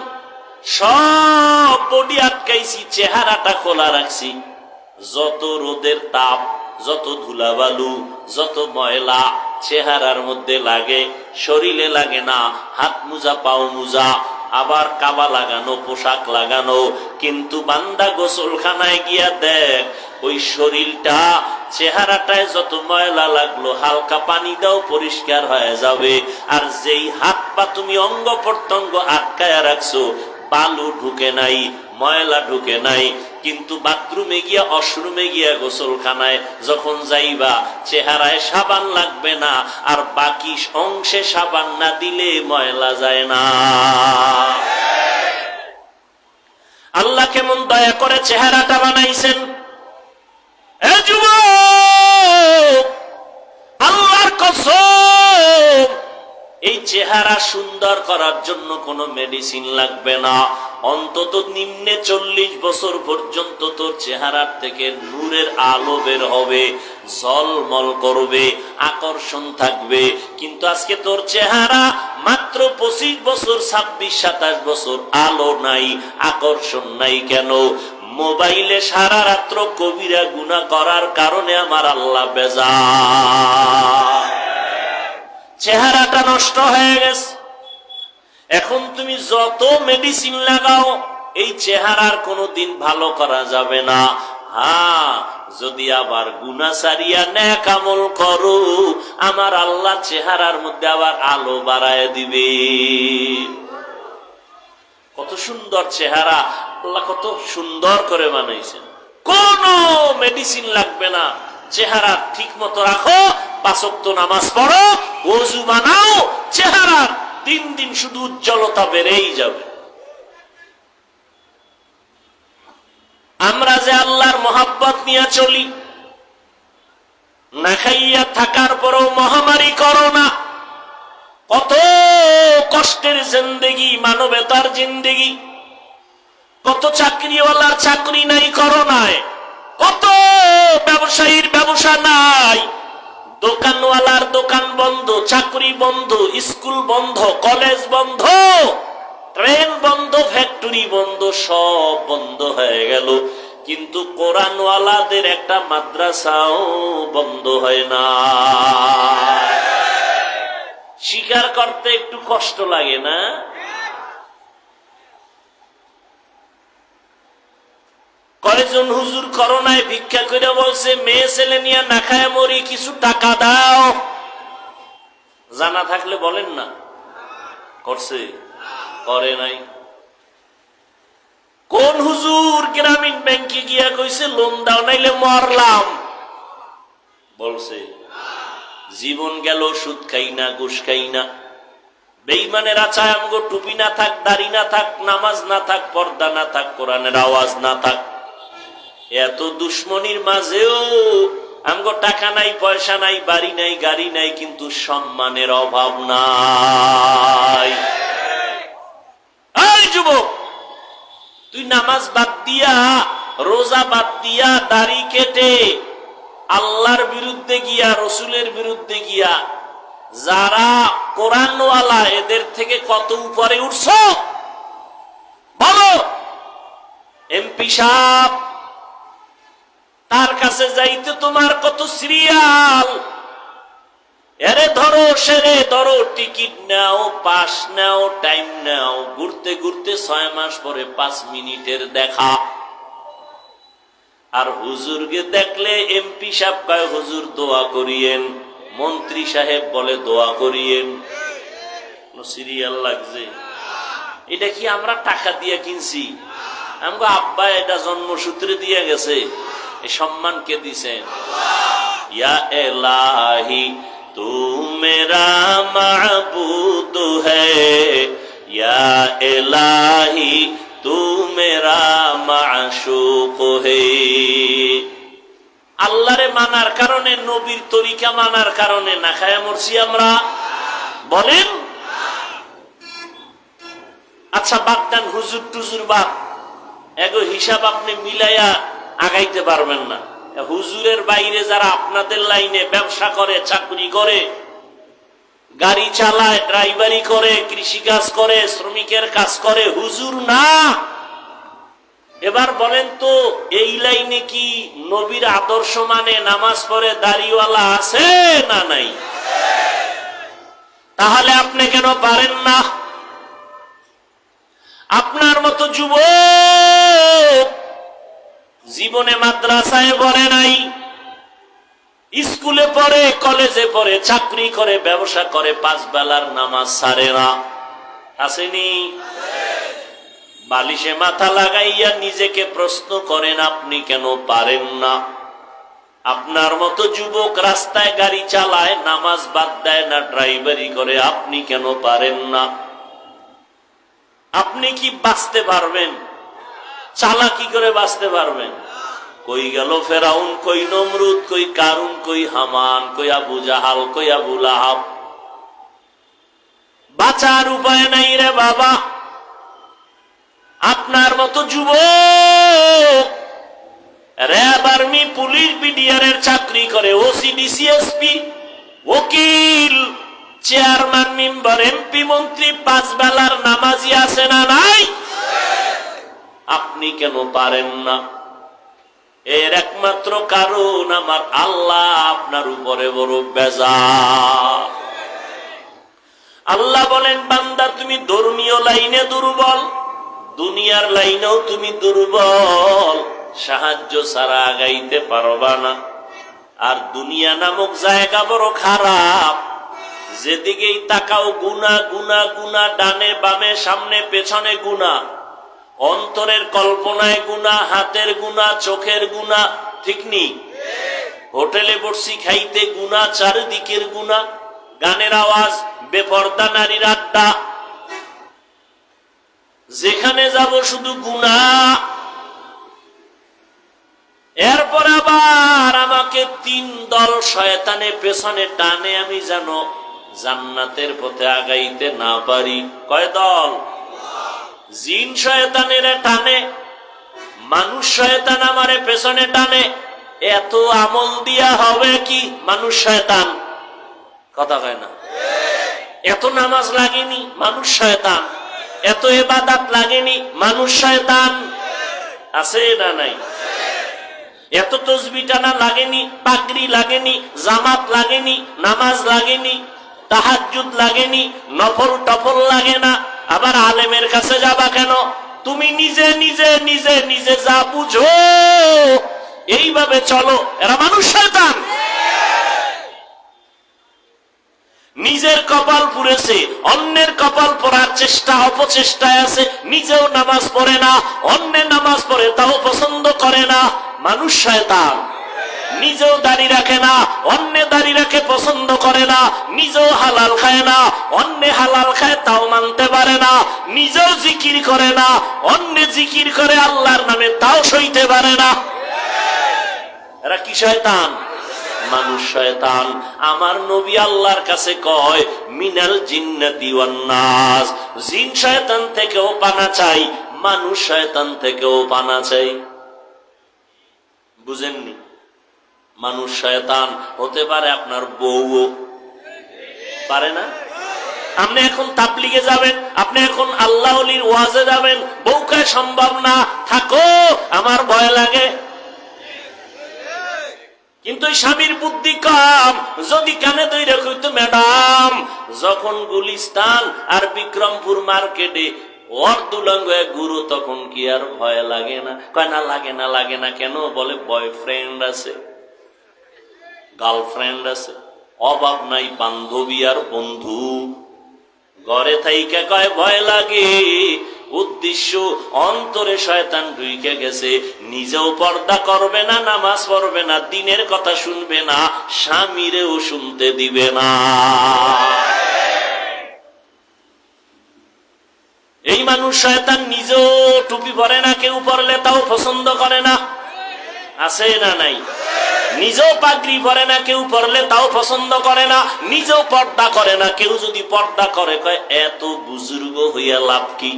সব বডি আটকাইছি, চেহারাটা খোলা রাখছি। যত রোদের তাপ, যত ধুলাবালু, যত ময়লা চেহারার মধ্যে লাগে, শরীরে লাগে না। হাত মোজা, পাও মোজা, আবার কাবা লাগানো, পোশাক লাগানো, কিন্তু বান্দা গোসলখানায় গিয়া দেখ ওই শরীরটা, চেহারাটায় যত ময়লা লাগলো, হালকা পানি দাও পরিষ্কার হয়ে যাবে। আর যেই হাত পা তুমি অঙ্গ প্রত্যঙ্গ আটকায়া রাখছো, বালু ঢুকে নাই, ময়লা ঢুকে নাই, কিন্তু বাথরুমে গিয়া, ওয়াশরুমে গিয়া, গোসলখানায় যখন যাইবা, চেহারায় সাবান লাগবে না, আর বাকি অংশে সাবান না দিলে ময়লা যায় না। আল্লাহ কেমন দয়া করে চেহারাটা বানাইছেন। এ যুবক, আল্লাহর কসম, এই চেহারা সুন্দর করার জন্য কোনো মেডিসিন লাগবে না। অন্তত নিম্নে 40 বছর পর্যন্ত তোর চেহারার থেকে নূরের আলো বের হবে, ঝলমল করবে, আকর্ষণ থাকবে। কিন্তু আজকে তোর চেহারা মাত্র 25 বছর, 26-27 বছর, আলো নাই, আকর্ষণ নাই। কেন? মোবাইলে সারা রাত্র কবিরা গুনাহ করার কারণে আমার আল্লাহ বেজার, চেহারাটা নষ্ট হয়ে গেছে। এখন তুমি যত মেডিসিন লাগাও, এই চেহারার কোনোদিন ভালো করা যাবে না। হ্যাঁ, যদি আবার গুনাহ ছাড়িয়া নেক আমল করো, আমার আল্লাহ চেহারার মধ্যে আবার আলো বাড়ায় দিবে। কত সুন্দর চেহারা, আল্লাহ কত সুন্দর করে বানাইছেন। কোনো মেডিসিন লাগবে না, চেহারা ঠিক মতো রাখো, 5 ওয়াক্ত নামাজ পড়ো, ওযু বানাও, চেহারার দিন দিন শুধু উজ্জ্বলতা বেড়েই যাবে। আমরা যে আল্লাহর মহাব্বত নিয়ে চলি, না খাইয়া থাকার পরও মহামারী করোনা, কত কষ্টের জিন্দেগি, মানবতার জিন্দেগি, কত চাকরিওয়ালার চাকরি নাই করোনায়, কত ব্যবসায়ীর ব্যবসা নাই, দোকানওয়ালার দোকান বন্ধ, চাকরি বন্ধ, স্কুল বন্ধ, কলেজ বন্ধ, ট্রেন বন্ধ, ফ্যাক্টরি বন্ধ, সব বন্ধ হয়ে গেল। কিন্তু কোরআনওয়ালাদের একটা মাদ্রাসাও বন্ধ হয় না। স্বীকার করতে একটু কষ্ট লাগে না? কয়েকজন হুজুর করোনায় ভিক্ষা করে বলছে, মেয়ে ছেলে নিয়ে না খায় মরি, কিছু টাকা দাও। জানা থাকলে বলেন না। করছে? করে নাই। কোন হুজুর গ্রামীণ ব্যাংকে গিয়া কইছে লোন দাও নাইলে মরলাম? বলছে? জীবন গেল, সুদ খাই না, ঘুষ খাই না। বেঈমানেরা চায় আমগো টুপি না থাক, দাড়ি না থাক, নামাজ না থাক, পর্দা না থাক, কোরআনের আওয়াজ না থাক। এত দুশ্মনির মাঝেও আমগো টাকা নাই, পয়সা নাই, বাড়ি নাই, গাড়ি নাই, কিন্তু সম্মানের অভাব নাই। এই যুবক, তুই নামাজ বাদ দিয়া, রোজা বাদ দিয়া, দাড়ি কেটে আল্লাহর বিরুদ্ধে গিয়া, রসুলের বিরুদ্ধে গিয়া যারা কোরআনওয়ালা, এদের থেকে কত উপরে উঠছ বলো? এমপি সাহেব, তার কাছে যাইতে তোমার কত সিরিয়াল, এরে ধরো, সেরে ধরো, টিকিট নাও, পাস নাও, টাইম নাও, ঘুরতে ঘুরতে 6 মাস পরে 5 মিনিটের দেখা। আর হুজুরকে দেখলে এমপি সাহেব কয় হুজুর দোয়া করিয়েন, মন্ত্রী সাহেব বলে দোয়া করিয়েন। সিরিয়াল লাগছে। এটা কি আমরা টাকা দিয়ে কিনছি? আমগো আব্বা এটা জন্মসূত্রে দিয়ে গেছে। এই সম্মান কে দিছেন? ইয়া এলাহি তু মেরা মাবুদ হ্যায়, ইয়া এলাহি তু মেরা মাশুক হ্যায়। আল্লাহরে মানার কারণে, নবীর তরিকা মানার কারণে না খায়া মরছি আমরা? বলেন। আচ্ছা বাদ দেন, হুজুর টুজুর বাদ, এগো হিসাব আপনি মিলাইয়া আগাইতে পারবেন না। হুজুরের বাইরে যারা আপনাদের লাইনে ব্যবসা করে, চাকরি করে, গাড়ি চালায়, ড্রাইভারি করে, কৃষিকাজ করে, শ্রমিকের কাজ করে, হুজুর না। এবার বলেন তো, এই লাইনে কি নবীর আদর্শ মানে, নামাজ পড়ে, দাড়িওয়ালা আছে না নাই? তাহলে আপনি কেন পারেন না? আপনার মতো যুবক জীবনে মাদ্রাসায় পড়ে নাই, স্কুলে পড়ে, কলেজে পড়ে, চাকরি করে, ব্যবসা করে, 5 বেলার নামাজ ছাড়ে না। আসেনি? বালিশে মাথা লাগাইয়া নিজেকে প্রশ্ন করেন, আপনি কেন পারেন না? আপনার মতো যুবক রাস্তায় গাড়ি চালায়, নামাজ বাদ দেয় না, ড্রাইভারি করে, আপনি কেন পারেন না? আপনি কি বাঁচতে পারবেন? চালাকি করে বাঁচতে পারবেন? কই গেল ফেরাউন, কই নমরুদ, কই কারুন, কই হামান, কই আবু জাহাল, কই আবু লাহাব? বাঁচার উপায় নাই রে বাবা। আপনার মতো যুবক র্যাব, আর্মি, পুলিশ, বিডিআর এর চাকরি করে, ওসি, ডিসিএসপি, উকিল, চেয়ারম্যান, মেম্বার, এমপি, মন্ত্রী, 5 বেলার নামাজি আছে না নাই? আপনি কেন পারেন না? এর একমাত্র কারণ আমার আল্লাহ আপনার উপরে বড় বেজার। আল্লাহ বলেন, বান্দা তুমি ধর্মীয় লাইনে দুর্বল, দুনিয়ার লাইনেও তুমি দুর্বল, সাহায্য ছাড়া আগাইতে পারবা না। আর দুনিয়া নামক জায়গা বড় খারাপ, যেদিকেই তাকাও গুনাহ গুনাহ গুনাহ, ডানে বামে সামনে পেছনে গুনাহ, অন্তরের কল্পনায় গুনাহ, হাতের গুনাহ, চোখের গুনাহ, ঠিক নি? হোটেলে বসছি খাইতে গুনাহ, চারিদিকের গুনাহ, গানের আওয়াজ, বেপর্দা নারীর আড্ডা, যেখানে যাব শুধু গুনাহ। এরপর আবার আমাকে 3 দল শয়তানে পেছনে টানে, আমি যেন জান্নাতের পথে আগাইতে না পারি। কয় দল? জিন শয়তানের টানে, মানুষ শয়তান আমারে পেছনে টানে। এত আমল দিয়া হবে কি? মানুষ শয়তান। কথা কয় না? এত নামাজ লাগেনি, মানুষ শয়তান। এত ইবাদত লাগেনি, মানুষ শয়তান। আছে না নাই? এত তাসবিহ টানা লাগেনি, পাগড়ি লাগেনি, জামাত লাগেনি, নামাজ লাগেনি, তাহাজ্জুদ লাগেনি, নফল টফল লাগে না। আবার আলেমের কাছে যাবা কেন? তুমি নিজে নিজে নিজে নিজে যা বুঝো এইভাবে চলো। এরা মানুষ শয়তান। নিজের কপাল পুড়েছে, অন্যের কপাল পড়ার চেষ্টা অপচেষ্টায় আছে, নিজেও নামাজ পড়ে না, অন্যের নামাজ পড়ে তাও পছন্দ করে না, মানুষ শয়তান। নিজেও দাড়ি রাখে না, অন্য দাড়ি রাখে পছন্দ করে না, নিজেও হালাল খায় না, অন্য হালাল খায় তাও মানতে পারে না, নিজেও জিকির করে না, অন্য জিকির করে আল্লাহর নামে তাও সইতে পারে না। এরা কি শয়তান? মানুষ শয়তান। আমার নবী আল্লাহর কাছে কয়, মিনাল জিন্নাতি ওয়ান নাস, জিন শয়তান থেকেও পানা চাই, মানুষ শয়তান থেকেও পানা চাই। বুঝেননি? মানুষ শয়তান হতে পারে আপনার বউও পারে না। আপনি এখন তাবলিগে যাবেন, আপনি এখন আল্লাহ ওলির ওয়াজে যাবেন, বউকে সম্ভব না, থাকো আমার ভয় লাগে। কিন্তু স্বামীর বুদ্ধি কম, যদি কানে ধরে কইতো, ম্যাডাম যখন গুলিস্তান আর বিক্রমপুর মার্কেটে অর্ধুলঙ্গ গুরু, তখন কি আর ভয় লাগে না? কয় না, লাগে না। লাগে না কেন? বলে বয়ফ্রেন্ড আছে, গার্লফ্রেন্ড আছে, অভাব নাই বান্ধবী আর বন্ধু। ঘরে থাইকা কয় ভয় লাগে। উদ্দেশ্য অন্তরে শয়তান ঢুইকে গেছে, নিজেও পর্দা করবে না, নামাজ পড়বে না, দিনের কথা শুনবে না, স্বামীরেও শুনতে দিবে না। এই মানুষ শয়তান নিজেও টুপি পরে না, কেউ পরলে তাও পছন্দ করে না। আছে না নাই? নিজেও পাগড়ি পরে না, কেউ পরলে তাও পছন্দ করে না, নিজেও পর্দা করে না, কেউ যদি পর্দা করে কয় এত বুজুর্গ হইয়া লাভ কি?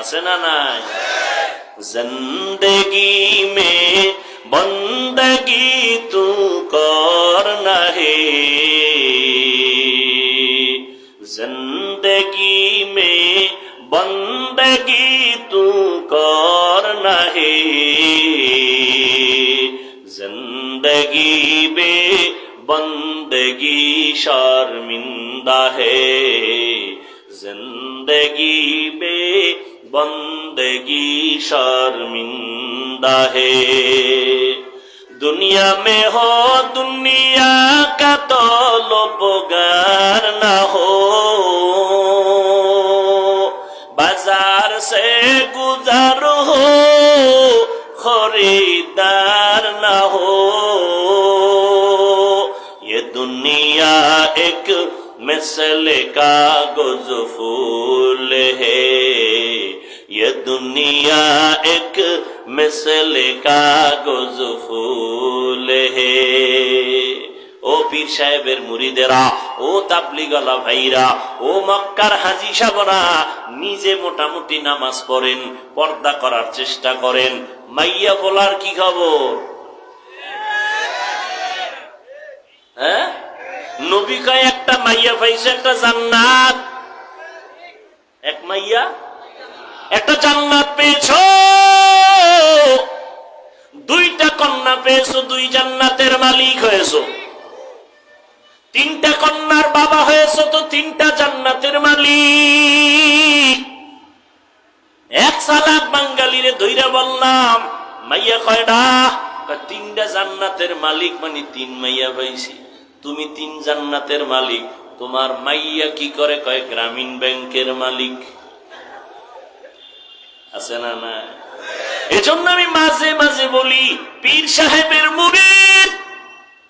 আছে না নাই? জিন্দেগি মে বন্দগি তু করনা হে, জিন্দেগি মে বন্দগি তু করনা হে, जिंदगी बे बंदगी शर्मिंदा है, जिंदगी बे बंदगी शर्मिंदा है। दुनिया में हो दुनिया का तो लोपगार ना हो, बाजार से गुजर हो खरीदार ना हो, ये दुनिया एक मिसल कागज फूल है, ये दुनिया एक मिसल कागज फूल है। ও পীর সাহেবের মুরিদেরা, ও তাবলিগওয়ালা ভাইরা, ও মক্কার হাজী সাহেবরা নিজে মোটামুটি নামাজ পড়েন, পর্দা করার চেষ্টা করেন, মাইয়া বলার কি খবর? হ্যাঁ, নবী কয় একটা মাইয়া পাইছে, একটা জান্নাত, এক মাইয়া একটা জান্নাত পেয়েছো, দুইটা কন্যা পেয়েছো, দুই জান্নাতের মালিক হয়েছো, তিনটা কন্যার বাবা হয়েছো তো তিনটা জান্নাতের মালিক। এক চালাক বাঙালিরে ধইরা বললাম মাইয়া কয়টা? তিনটা জান্নাতের মালিক, মানে তিন মাইয়া পাইছি। তুমি তিন জান্নাতের মালিক, তোমার মাইয়া কি করে? কয় গ্রামীণ ব্যাংকের মালিক। আছে না? না। এজন্য আমি মাঝে মাঝে বলি, পীর সাহেবের মুরিদ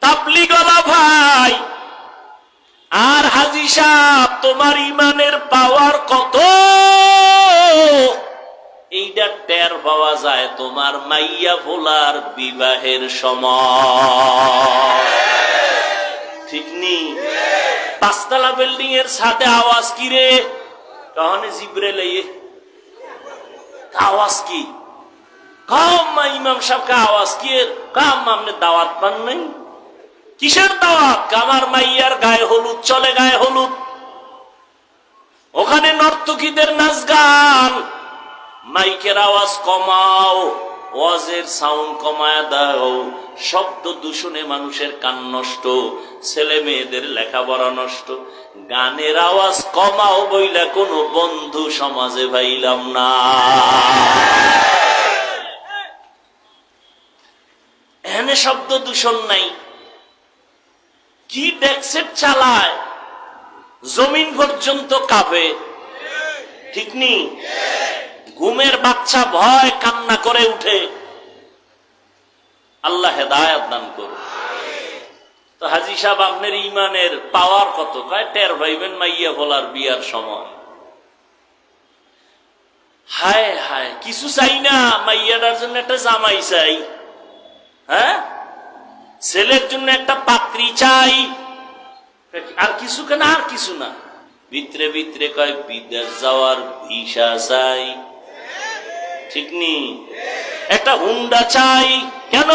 তাবলীগওয়ালা ভাই আর হাজী সাহেব, তোমার ইমানের পাওয়ার কত এইটা টের পাওয়া যায় তোমার মাইয়া ভোলার বিবাহের সময়। ঠিক নেই? পাঁচতলা বিল্ডিং এর সাথে আওয়াজ কি রে? কখনো জিব্রাইল আওয়াজ কি? কাম্মা ইমাম সাহেবকে আওয়াজ কি? কাম্মা আপনি দাওয়াত পান নাই? কিসের দাওয়াত? আমার মাইয়ার গায়ে হলুদ চলে, গায়ে হলুদ, ওখানে নর্তকীদের নাচ গান, মাইকের আওয়াজ কমাও, ওয়াজের সাউন্ড কমায় দাও, শব্দ দূষণে মানুষের কান নষ্ট, ছেলে মেয়েদের লেখাপড়া নষ্ট, গানের আওয়াজ কমাও বইলা কোনো বন্ধু সমাজে পাইলাম না। এখানে শব্দ দূষণ নাই, কি ডেকসেট চালায়, জমিন পর্যন্ত কাঁপে। ঠিক নি? ঘুমের বাচ্চা ভয় কান্না করে উঠে। আল্লাহ হেদায়েত দান করুন। তো হাজী সাহেব, আপনার ইমানের পাওয়ার কত? কয় টের ভাইবেন মাইয়া ভোলার বিয়ার সময়। হায় হায়, কিছু চাই না, মাইয়াটার জন্য একটা জামাই চাই, হ্যাঁ, ছেলের জন্য একটা পাত্রী চাই, আর কিছু কেন? আর কিছু না। ভিতরে ভিতরে কয় বিদেশ যাওয়ার ভিসা চাই। ঠিক নি? একটা হুন্ডা চাই। কেন?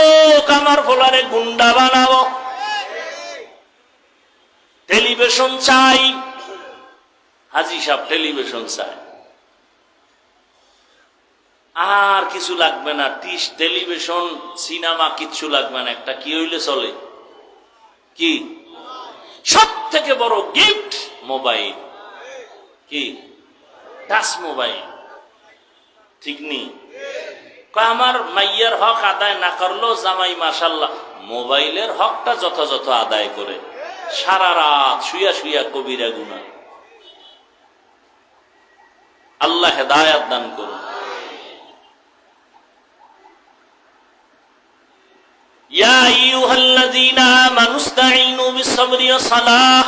কামার ফোলারে গুন্ডা বানাবো। টেলিভিশন চাই, হাজী সাহেব টেলিভিশন চাই, আর কিছু লাগবে না, টেলিভিশন সিনেমা কিচ্ছু লাগবে না। একটা কি হইলে চলে? কি? সব থেকে বড় গিফট মোবাইল। কি? Touch mobile. ঠিক নি? আমার মাইয়ার হক আদায় না করলো জামাই মাশাল্লাহ মোবাইলের হকটা যথাযথ আদায় করে, সারা রাত শুইয়া শুইয়া কবিরা গুনাহ। আল্লাহ হেদায়েত দান করুন। ইয়া আইয়ুহাল্লাযীনা আমানু ইসতাঈনু বিস-সাবরি ওয়াস-সালাহ।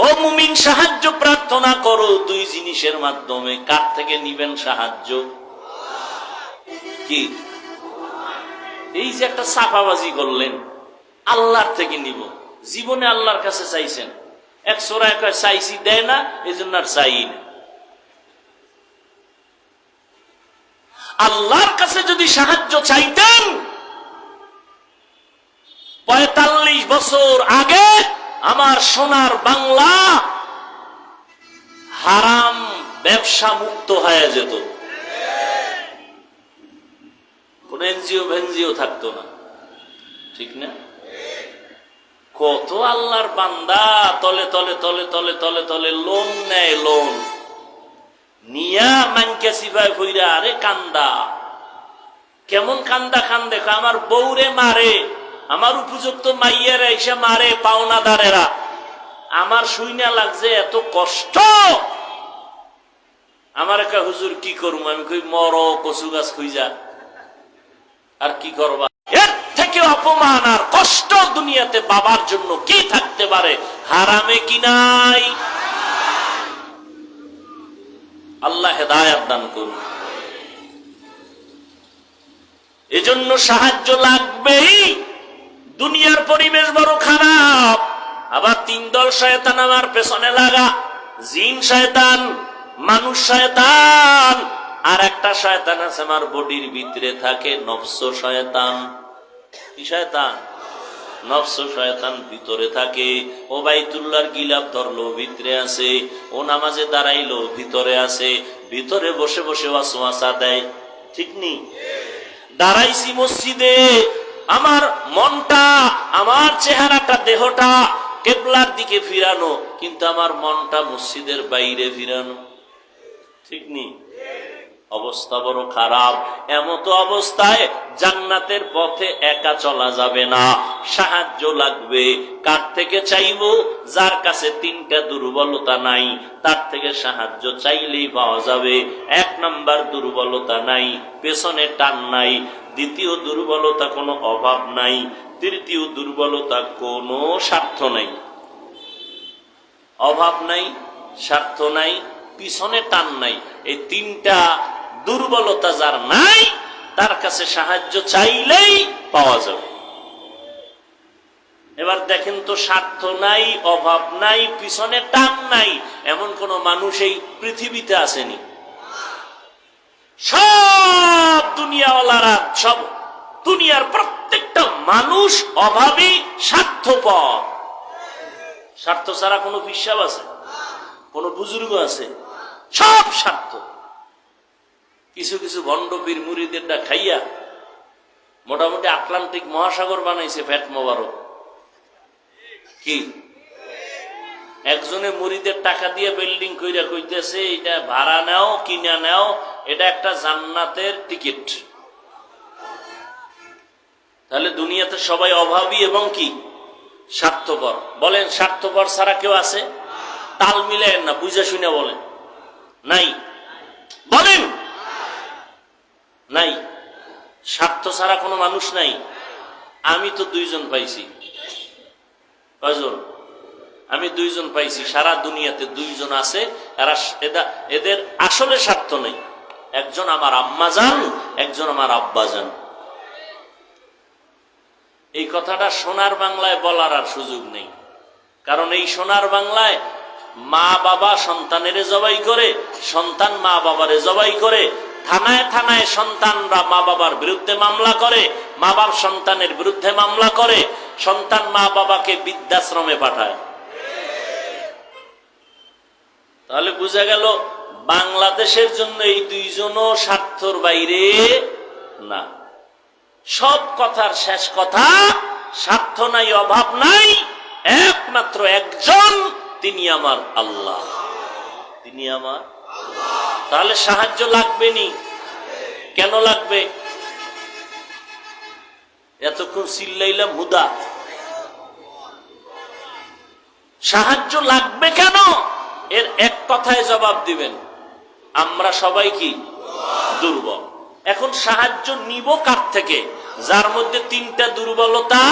ও মুমিন, সাহায্য প্রার্থনা করো দুই জিনিসের মাধ্যমে। কার থেকে নিবেন সাহায্য? কি? এই যে একটা সাফাবাজি করলেন, আল্লাহর থেকে নিব। জীবনে আল্লাহর কাছে চাইছেন? এক সোরায় কয় চাইছি, দেয় না, এই জন্য আর চাই না। আল্লাহর কাছে যদি সাহায্য চাইতেন ৪৫ বছর আগে আমার সোনার বাংলা হারাম ব্যবসা মুক্ত হয়ে যেত, কোন এনজিও ভেনজিও থাকতো না। ঠিক না? কত আল্লাহর বান্দা তলে তলে তলে তলে তলে তলে লোন নেয়, লোন নিয়া মানকে সিফায় ফইরা, আরে কান্দা, কেমন কান্দা কান্দে, আমার বউরে মারে, আমার উপযুক্ত মাইয়ারা এসে মারে পাওনাদারেরা, আমার শুইনা লাগছে এত কষ্ট। আমার একটা হুজুর কি করবো? আমি কই মর, কচু গাছ খুঁজা, আর কি করবা? এর থেকে অপমান আর কষ্ট দুনিয়াতে বাবার জন্য কি থাকতে পারে? হারামে কি নাই? আল্লাহ হেদায়েত দান করুন। এজন্য সাহায্য লাগবেই। দুনিয়ার পরিবেশ বড় খারাপ, আবার তিন দল শয়তান আমার পেছনে লাগা, জিন শয়তান, মানুষ শয়তান, আর একটা শয়তান আছে আমার বডির ভিতরে থাকে, নফস শয়তান। কি শয়তান? নফস শয়তান ভিতরে থাকে। ও বাইতুল্লাহর গিলাফ ধরলো, ভিতরে আছে। ও নামাজে দাঁড়াইলো, ভিতরে আছে। ভিতরে বসে বসে ওয়াসওয়াসা দেয়। ঠিক নেই? দাঁড়াইছি মসজিদে, আমার মনটা, আমার চেহারাটা, দেহটা কিবলার দিকে ফিরানো, কিন্তু আমার মনটা মসজিদের বাইরে ফিরানো। ঠিক নেই? অবস্থা বড় খারাপ। এমতো অবস্থায় জান্নাতের পথে একা চলা যাবে না, সাহায্য লাগবে। কার থেকে চাইবো? যার কাছে তিনটা দুর্বলতা নাই, তার থেকে সাহায্য চাইলেই পাওয়া যাবে। এক নাম্বার দুর্বলতা নাই, পেছনে টান নাই। দ্বিতীয় দুর্বলতা কোনো অভাব নাই। তৃতীয় দুর্বলতা কোনো স্বার্থ নাই। অভাব নাই, স্বার্থ নাই, পিছনে টান নাই। এই তিনটা দুর্বলতা যার নাই, তার কাছে সাহায্য চাইলেই পাওয়া যাবে। এবার দেখেন তো, স্বার্থ নাই, অভাব নাই, পিছনে টান নাই, এমন কোন মানুষ এই পৃথিবীতে আসেনি। সব দুনিয়াওয়ালারা, সব দুনিয়ার প্রত্যেকটা মানুষ অভাবী, স্বার্থপর। স্বার্থ ছাড়া কোনো বিশ্বাস আছে? কোন বুজুর্গ আছে? সব স্বার্থ। কিছু কিছু ভণ্ড পীর মুরিদেরটা খাইয়া মোটামুটি আটলান্টিক মহাসাগর বানাইছে ফ্যাট মোবারক। কি একজনে মুরিদের টাকা দিয়ে বিল্ডিং কইরা কইতেছে, এটা ভাড়া নাও, কিনা নাও, এটা একটা জান্নাতের টিকিট। তাহলে দুনিয়াতে সবাই অভাবী এবং কি স্বার্থপর। বলেন, স্বার্থপর ছাড়া কেউ আছে? তাল মিলেন না, বুঝে শুনে বলেন। নাই? বলেন নাই। স্বার্থ ছাড়া কোনো মানুষ নাই। আমি তো দুইজন পাইছি। কয়জন? আমি দুইজন পাইছি। সারা দুনিয়াতে দুইজন আছে, এদের আসলে স্বার্থ নেই। একজন আমার আম্মা জান, একজন আমার আব্বা জান। এই কথাটা সোনার বাংলায় বলার আর সুযোগ নেই, কারণ এই সোনার বাংলায় মা বাবা সন্তানের জবাই করে, সন্তান মা বাবারে জবাই করে, থানায় থানায় সন্তানরা মা বাবার বিরুদ্ধে মামলা করে, মা বাবা সন্তানের বিরুদ্ধে মামলা করে, সন্তান মা বাবাকে বৃদ্ধাশ্রমে পাঠায়। তাহলে বোঝা গেল বাংলাদেশের জন্য এই দুইজনও স্বার্থর বাইরে না। সব কথার শেষ কথা, স্বার্থ নাই, অভাব নাই, একমাত্র একজন, তিনি আমার আল্লাহ। তিনি আমার। তাহলে সাহায্য লাগবে নি? কেন লাগবে? এতক্ষণ চিল্লাইলাম হুদা। সাহায্য লাগবে কেন? এর এক কথায় জবাব দিবেন, আমরা সবাই কি দুর্বল। এখন সাহায্য নিব কার থেকে? যার মধ্যে তিনটা দুর্বলতা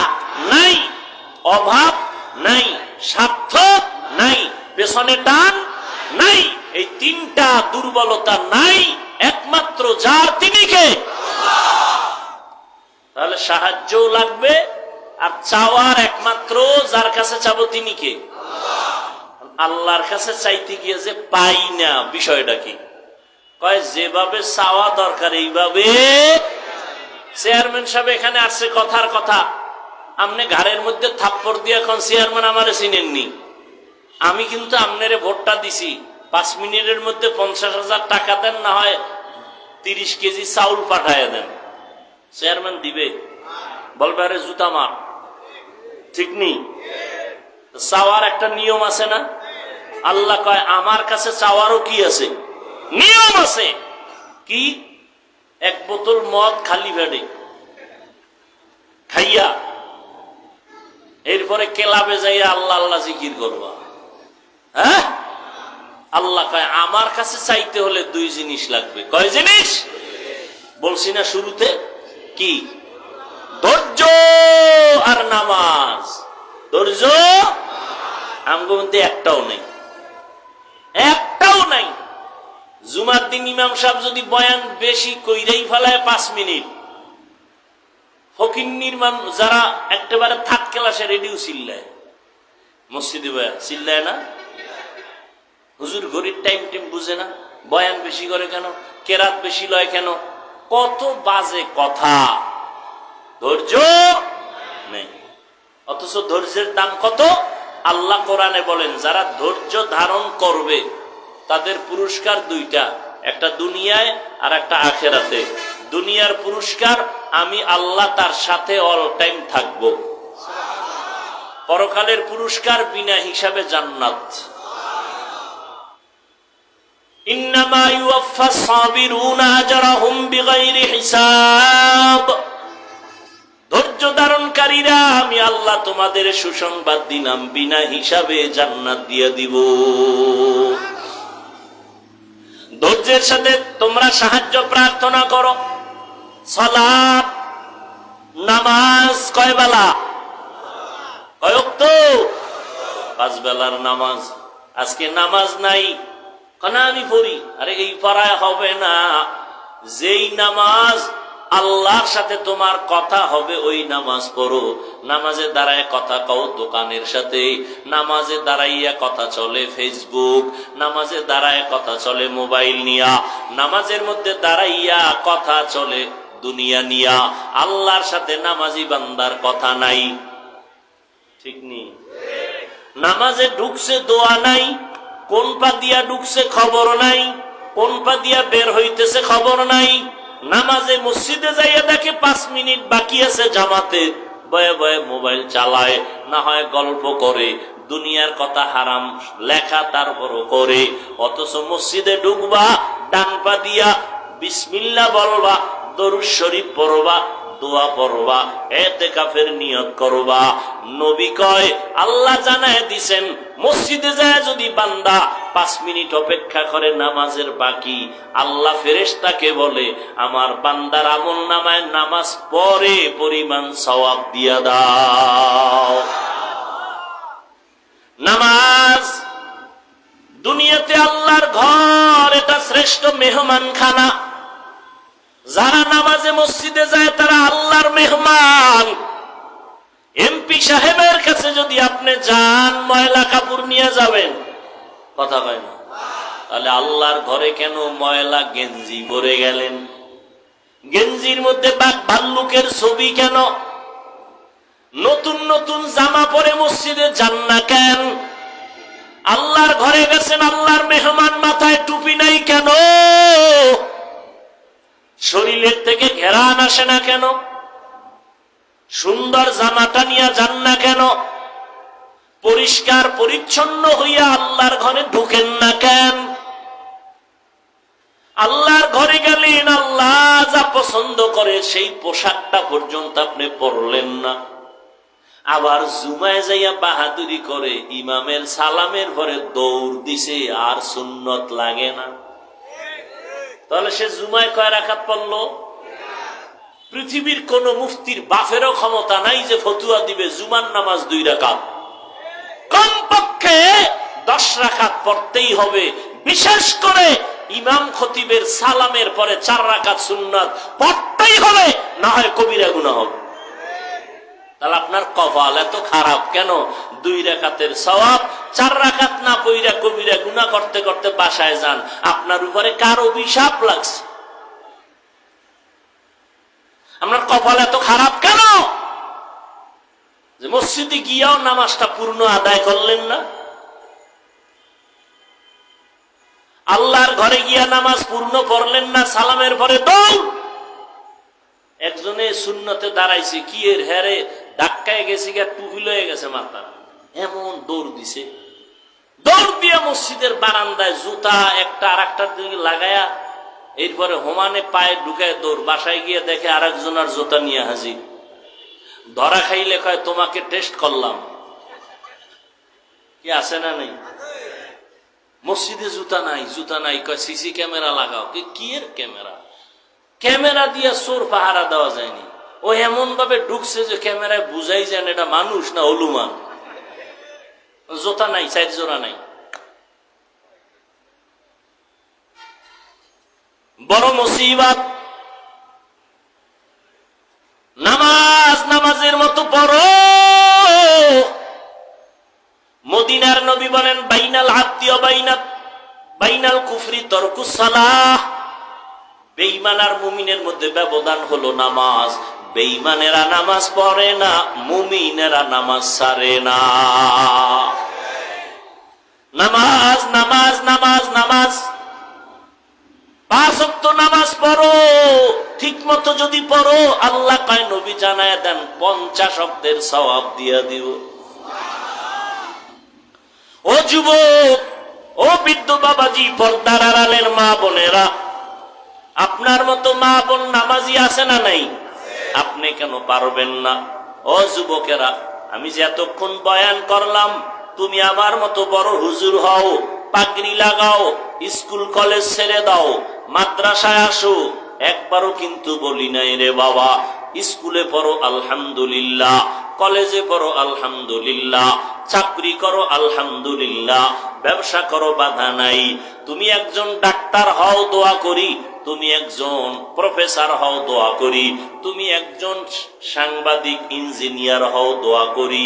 নাই, অভাব নাই, স্বার্থ নাই, পেছনে টান নাই। এই তিনটা দুর্বলতা নাই একমাত্র যার, তিনি কে? তাহলে সাহায্যও লাগবে, আর চাওয়ার একমাত্র যার কাছে চাবো তিনি কে? আল্লাহর কাছে চাইতে গিয়ে যে পাই না, বিষয়টা কি? কয় যেভাবে চাওয়া দরকার এইভাবে। চেয়ারম্যান সাহেব এখানে আসছে, কথার কথা, আপনি ঘাড়ের মধ্যে থাপ্পড় দিয়ে এখন চেয়ারম্যান আমারে চিনেননি। আমি কিন্তু আপনারে ভোটটা দিছি, 5 মিনিটের মধ্যে 50,000 টাকা দেন, না হয় 30 কেজি চাউল পাঠায় দেন। চেয়ারম্যান দিবে? বলবে আরে জুতা মার। ঠিক নেই? চাওয়ার একটা নিয়ম আছে না? আল্লাহ কয় আমার কাছে চাওয়ারও কি আছে? নিয়ম আছে। কি? 1 বোতল মদ খালি পেটে খাইয়া এরপরে ক্লাবে যাইয়া আল্লাহ আল্লাহ জিকির করবা। হ্যাঁ, আল্লাহ কয় আমার কাছে চাইতে হলে 2 জিনিস লাগবে। কয় জিনিস বলছি না শুরুতে? কি? ধৈর্য আর নামাজ। ধৈর্য আমগো মধ্যে একটাও নেই, একটাও নাই। জুমার দিন ইমাম সাহেব যদি বয়ান বেশি কইরাই ফেলায় 5 মিনিট, ফকিন্নির যারা একেবারে থার্ড ক্লাসে রেডিও চিল্লায়, মসজিদে বয়া চিল্লায় না? হুজুর ঘড়ির টাইম বুঝে না, বয়ান বেশি করে কেন, কেরাত বেশি লয় কেন, কত বাজে কথা। ধৈর্য নেই, অথচ ধৈর্যের দাম কত। আল্লাহ কোরআনে বলেন যারা ধৈর্য ধারণ করবে তাদের পুরস্কার দুইটা, একটা দুনিয়ায় আর একটা আখেরাতে। দুনিয়ার পুরস্কার আমি আল্লাহ তার সাথে অল টাইম থাকবো, পরকালের পুরস্কার বিনা হিসাবে জান্নাত। ইন্নামা ইউওয়াফফাস সাবিরুনা আজরাহুম বিগাইরি হিসাব। ধৈর্য ধারণকারীরা আমি আল্লাহ তোমাদের সুসংবাদ দিলাম বিনা হিসাবে জান্নাত দিয়ে দিব। ধৈর্যের সাথে তোমরা সাহায্য প্রার্থনা করো। সালাত নামাজ কয় বেলা, কয় ওয়াক্ত? 5 বেলার নামাজ। আজকে নামাজ নাই, কেন আমি পড়ি। আরে এই পড়ায় হবে না, যেই নামাজ আল্লাহর সাথে তোমার কথা হবে ওই নামাজ পড়ো। নামাজে দাঁড়ায় কথা কও দোকানের সাথে, নামাজে দাঁড়াইয়া কথা চলে ফেসবুক, নামাজে দাঁড়ায় কথা চলে মোবাইল নিয়া, নামাজের মধ্যে দাঁড়াইয়া কথা চলে দুনিয়া নিয়া। আল্লাহর সাথে নামাজি বান্দার কথা নাই, ঠিক নেই। নামাজে ঢুকছে দোয়া নাই, কোন পা দিয়া ঢুকছে খবর নাই, কোন পা দিয়া বের হইতেছে খবর নাই। নামাজে মসজিদে যাইয়া দেখে 5 মিনিট বাকি আছে জামাতে, বয়ে বয়ে মোবাইল চালায়, না হয় গল্প করে, দুনিয়ার কথা হারাম লেখা তারপরও করে। অথচ মসজিদে ঢুকবা, ডান পা দিয়া বিসমিল্লাহ বলবা, দরুদ শরীফ পড়বা, দোয়া পড়বা, ইতিকাফের নিয়ত করবা। নবী কয় আল্লাহ জানায় দিছেন মসজিদে যায় যদি বান্দা 5 মিনিট অপেক্ষা করে নামাজের বাকি, আল্লাহ ফেরেশতাকে বলে আমার বান্দার আমলনামায় নামাজ পড়ে পরিমাণ সওয়াব দিয়া দাও। নামাজ দুনিয়াতে আল্লাহর ঘর, এটা শ্রেষ্ঠ মেহমানখানা। যারা নামাজে মসজিদে যায় তারা আল্লাহর মেহমান। এমপি সাহেবের কাছে যদি আপনি যান ময়লা কাপড় নিয়ে যাবেন, কথা কয় না, তাহলে আল্লাহর ঘরে কেন ময়লা গেঞ্জি পরে গেলেন? গেঞ্জির মধ্যে বাঘ ভাল্লুকের ছবি কেন? নতুন নতুন জামা পরে মসজিদে যান না কেন? আল্লাহর ঘরে গেছেন, আল্লাহর মেহমান, মাথায় টুপি নাই কেন? শরীরের থেকে ঘেরান আসে না কেন? সুন্দর জামাটা নিয়ে যান না কেন? পরিষ্কার পরিচ্ছন্ন হইয়া আল্লাহর ঘরে ঢুকেন না কেন? আল্লাহর ঘরে গেলেন, আল্লাহ যা পছন্দ করে সেই পোশাকটা পর্যন্ত আপনি পরলেন না। আবার জুমায় যাইয়া বাহাদুরি করে ইমামের সালামের পরে দৌড় দিছে, আর সুন্নত লাগে না। তাহলে সে জুমায় কয় রাকাত পড়লো? পৃথিবীর কোন মুফতির বাপেরও ক্ষমতা নাই যে ফতুয়া দিবে জুমার নামাজ 2 রাকাত, কমপক্ষে 10 রাকাত পড়তেই হবে। বিশেষ করে ইমাম খতিবের সালামের পরে 4 রাকাত সুন্নাত পড়তেই হবে, না হয় কবিরা গুনাহ হবে। তাহলে আপনার কপাল এত খারাপ কেন? 2 রাকাতের সওয়াব 4 রাকাত না পইরা কবিরা গুনাহ করতে করতে বাসায় যান, আপনার উপরে কার অভিশাপ লাগছে? আপনার কপাল এত খারাপ কেন যে মসজিদে গিয়াও নামাজটা পূর্ণ আদায় করলেন না? আল্লাহর ঘরে গিয়া নামাজ পূর্ণ পড়লেন না, সালামের পরে দৌড়। একজনে সুন্নতে দাঁড়াইছে, কি এর হেরে ধাক্কায় গেছে, টুপি লয়ে গেছে মাথা, এমন দৌড় দিছে। দৌড় দিয়া মসজিদের বারান্দায় জুতা একটা আর একটার দিকে লাগায়া, এরপরে হোমানে পায়ে ঢুকায় দৌড়। বাসায় গিয়ে দেখে আর একজনের জুতা নিয়ে হাজির। ধরা খাইলে কয় তোমাকে টেস্ট করলাম, কি আছে না নেই? মসজিদে জুতা নাই, জুতা নাই, কয় সিসি ক্যামেরা লাগাও। কি এর ক্যামেরা? ক্যামেরা দিয়ে চোর পাহারা দেওয়া যায়নি। ও এমন ভাবে ঢুকছে যে ক্যামেরায় বুঝাই যায় না এটা মানুষ না হলুমান। জুতা নাই, 4 জোড়া নাই। বড় মুসিবত। নামাজ নামাজের মতো বড়। মদিনার নবী বলেন বাইনাল আব্দি ওয়া বাইনাত বাইনাল কুফরি তরকুস সালাহ, বেঈমান আর মুমিনের মধ্যে ব্যবধান হলো নামাজ। বেঈমানেরা নামাজ পড়ে না, মুমিনেরা নামাজ ছাড়ে না। নামাজ নামাজ নামাজ নামাজ, 5 ওয়াক্ত নামাজ পড়ো, ঠিক মতো যদি পড়ো, আল্লাহ কয়, নবী জানায় দেন, 50 ওয়াক্তের সওয়াব দিয়া দিব। ও যুবক, ও বৃদ্ধ বাবাজি, পর্দার আড়ালের মা বোনেরা, আপনার মতো মা বোন নামাজি আছে না নাই? আপনি কেন পারবেন না? ও যুবকেরা, আমি যে এতক্ষণ বয়ান করলাম, তুমি আমার মতো বড় হুজুর হও, পাগড়ি লাগাও, স্কুল কলেজ ছেড়ে দাও, মাদ্রাসায় আসো, একবারও কিন্তু বলি নাই রে বাবা স্কুলে পড়ো আলহামদুলিল্লাহ, কলেজে পড়ো আলহামদুলিল্লাহ, চাকরি করো আলহামদুলিল্লাহ, ব্যবসা করো, বাধা নাই। তুমি একজন ডাক্তার হও, দোয়া করি। তুমি একজন প্রফেসর হও, দোয়া করি। তুমি একজন সাংবাদিক ইঞ্জিনিয়ার হও, দোয়া করি।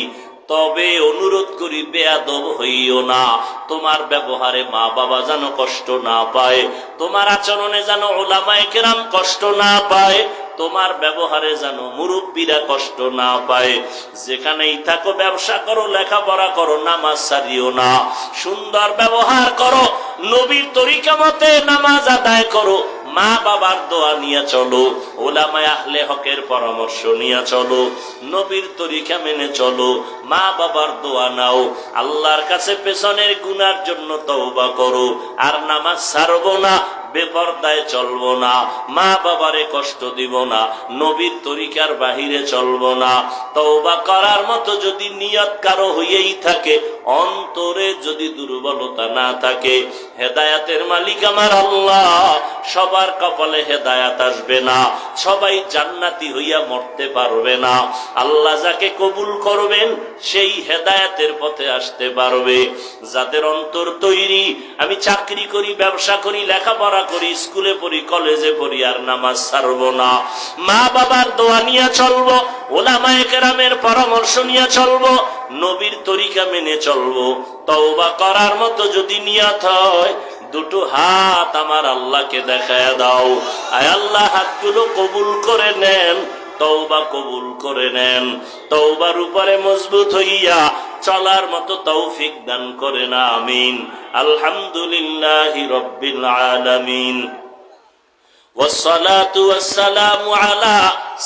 তবে অনুরোধ করি, বেয়াদব হইও না। তোমার ব্যবহারে মা বাবা যেন কষ্ট না পায়, তোমার আচরণে যেন উলামায়ে কেরাম কষ্ট না পায়, তোমার ব্যবহারে যেন মুরব্বীরা কষ্ট না পায়। যেখানেই থাকো ব্যবসা করো, লেখাপড়া করো, নামাজ ছাড়িও না। সুন্দর ব্যবহার করো, নবীর তরিকা মতে নামাজ আদায় করো, মা বাবার দোয়া নিয়ে চলো, উলামায়ে আহলে হকের পরামর্শ নিয়ে চলো, নবীর তরিকা মেনে চলো, মা বাবার দোয়া নাও, আল্লাহর কাছে পেছনের গুনার জন্য তওবা করো। আর নামাজ ছাড়বো না, বেপরদায় চলবো না, মা বাবারে কষ্ট দিব না, নবীর তরিকার বাহিরে চলবো না। তওবা করার মতো যদি নিয়ত কারো হইয়াই থাকে, অন্তরে যদি দুর্বলতা না থাকে, হেদায়াতের মালিক আমার আল্লাহ, সবার কপালে হেদায়াত আসবে না, সবাই জান্নাতি হইয়া মরতে পারবে না। আল্লাহ যাকে কবুল করবেন সেই হেদায়াতের পথে আসতে পারবে। যাদের অন্তর তৈরি, আমি চাকরি করি, ব্যবসা করি, লেখাপড়া করি, স্কুলে পড়ি, কলেজে পড়ি, আর নামাজ ছাড়বো না, মা বাবার দোয়া নিয়ে চলবো, উলামায়ে কেরামের পরামর্শ নিয়ে চলবো, নবীর তরিকা মেনে চলবো, তওবা করার মতো যদি নিয়ত হয়, দুটো হাত আমার আল্লাহকে দেখায় দাও। আয় আল্লাহ, হাতগুলো কবুল করে নেন, তওবা কবুল করে নেন, তওবার উপরে মজবুত হইয়া চলার মতো তৌফিক দান করেন, আমিন। আলহামদুলিল্লাহি রাব্বিল আলামিন, والصلاة والسلام على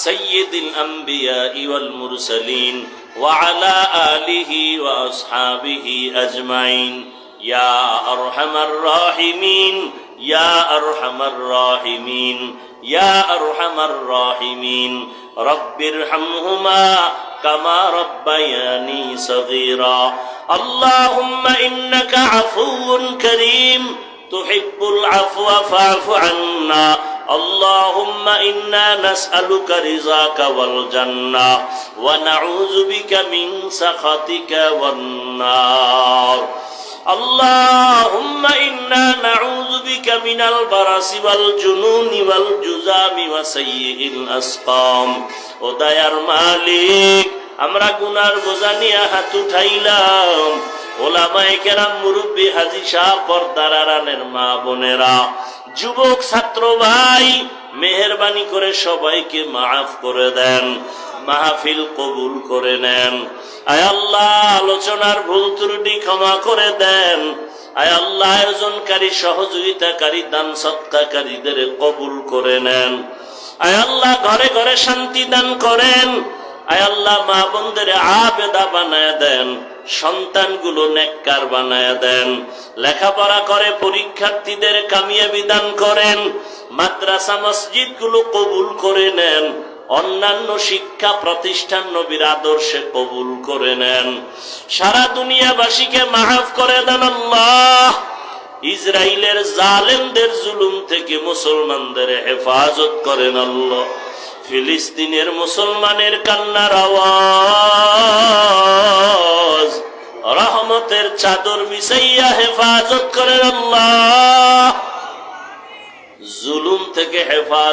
سيد الأنبياء والمرسلين وعلى آله وأصحابه أجمعين يا أرحم الراحمين يا أرحم الراحمين يا أرحم الراحمين رب ارحمهما كما ربياني صغيرا اللهم إنك عفو كريم تحب العفو فاعف عنا اللهم إنا نسألك رضاك والجنة ونعوذ بك من سخطك والنار اللهم إنا نعوذ بك من البرص والجنون والجذام وسيء الأسقام ও দয়ার মালিক, আমরা গুনার বোঝা নিয়ে হাত উঠাইলাম, ওলামায়ে কেরাম, মুরব্বী, হাজী সাহেব, পর্দার আড়ালের মা বোনেরা, যুবক ছাত্র ভাই, মেহেরবানি করে সবাইকে মাফ করে দেন, মাহফিল কবুল করে নেন। আয় আল্লাহ, আলোচনার ভুল ত্রুটি ক্ষমা করে দেন। আয় আল্লাহ, আয়োজনকারী, সহযোগিতাকারী, দান সৎকারীদের কবুল করে নেন। আয় আল্লাহ, ঘরে ঘরে শান্তি দান করেন। আয় আল্লাহ, মা বোনদের আবেদা বানায় দেন, সন্তানগুলো নেককার বানায় দেন, লেখাপড়া করে পরীক্ষার্থীদের কামিয়াবি দান করেন, মাদ্রাসা মসজিদ গুলো কবুল করে নেন, অন্যান্য শিক্ষা প্রতিষ্ঠান নবীর আদর্শে কবুল করে নেন। সারা দুনিয়াবাসীকে মাফ করে দেন আল্লাহ। ইসরায়েলের জালেমদের জুলুম থেকে মুসলমানদের হেফাজত করেন আল্লাহ। ফিলিস্তিনের মুসলমানের কান্নার আওয়াজ রহমতের চাদর বিছাইয়া হেফাজত করেন আল্লাহ। জুলুম থেকে হেফাজত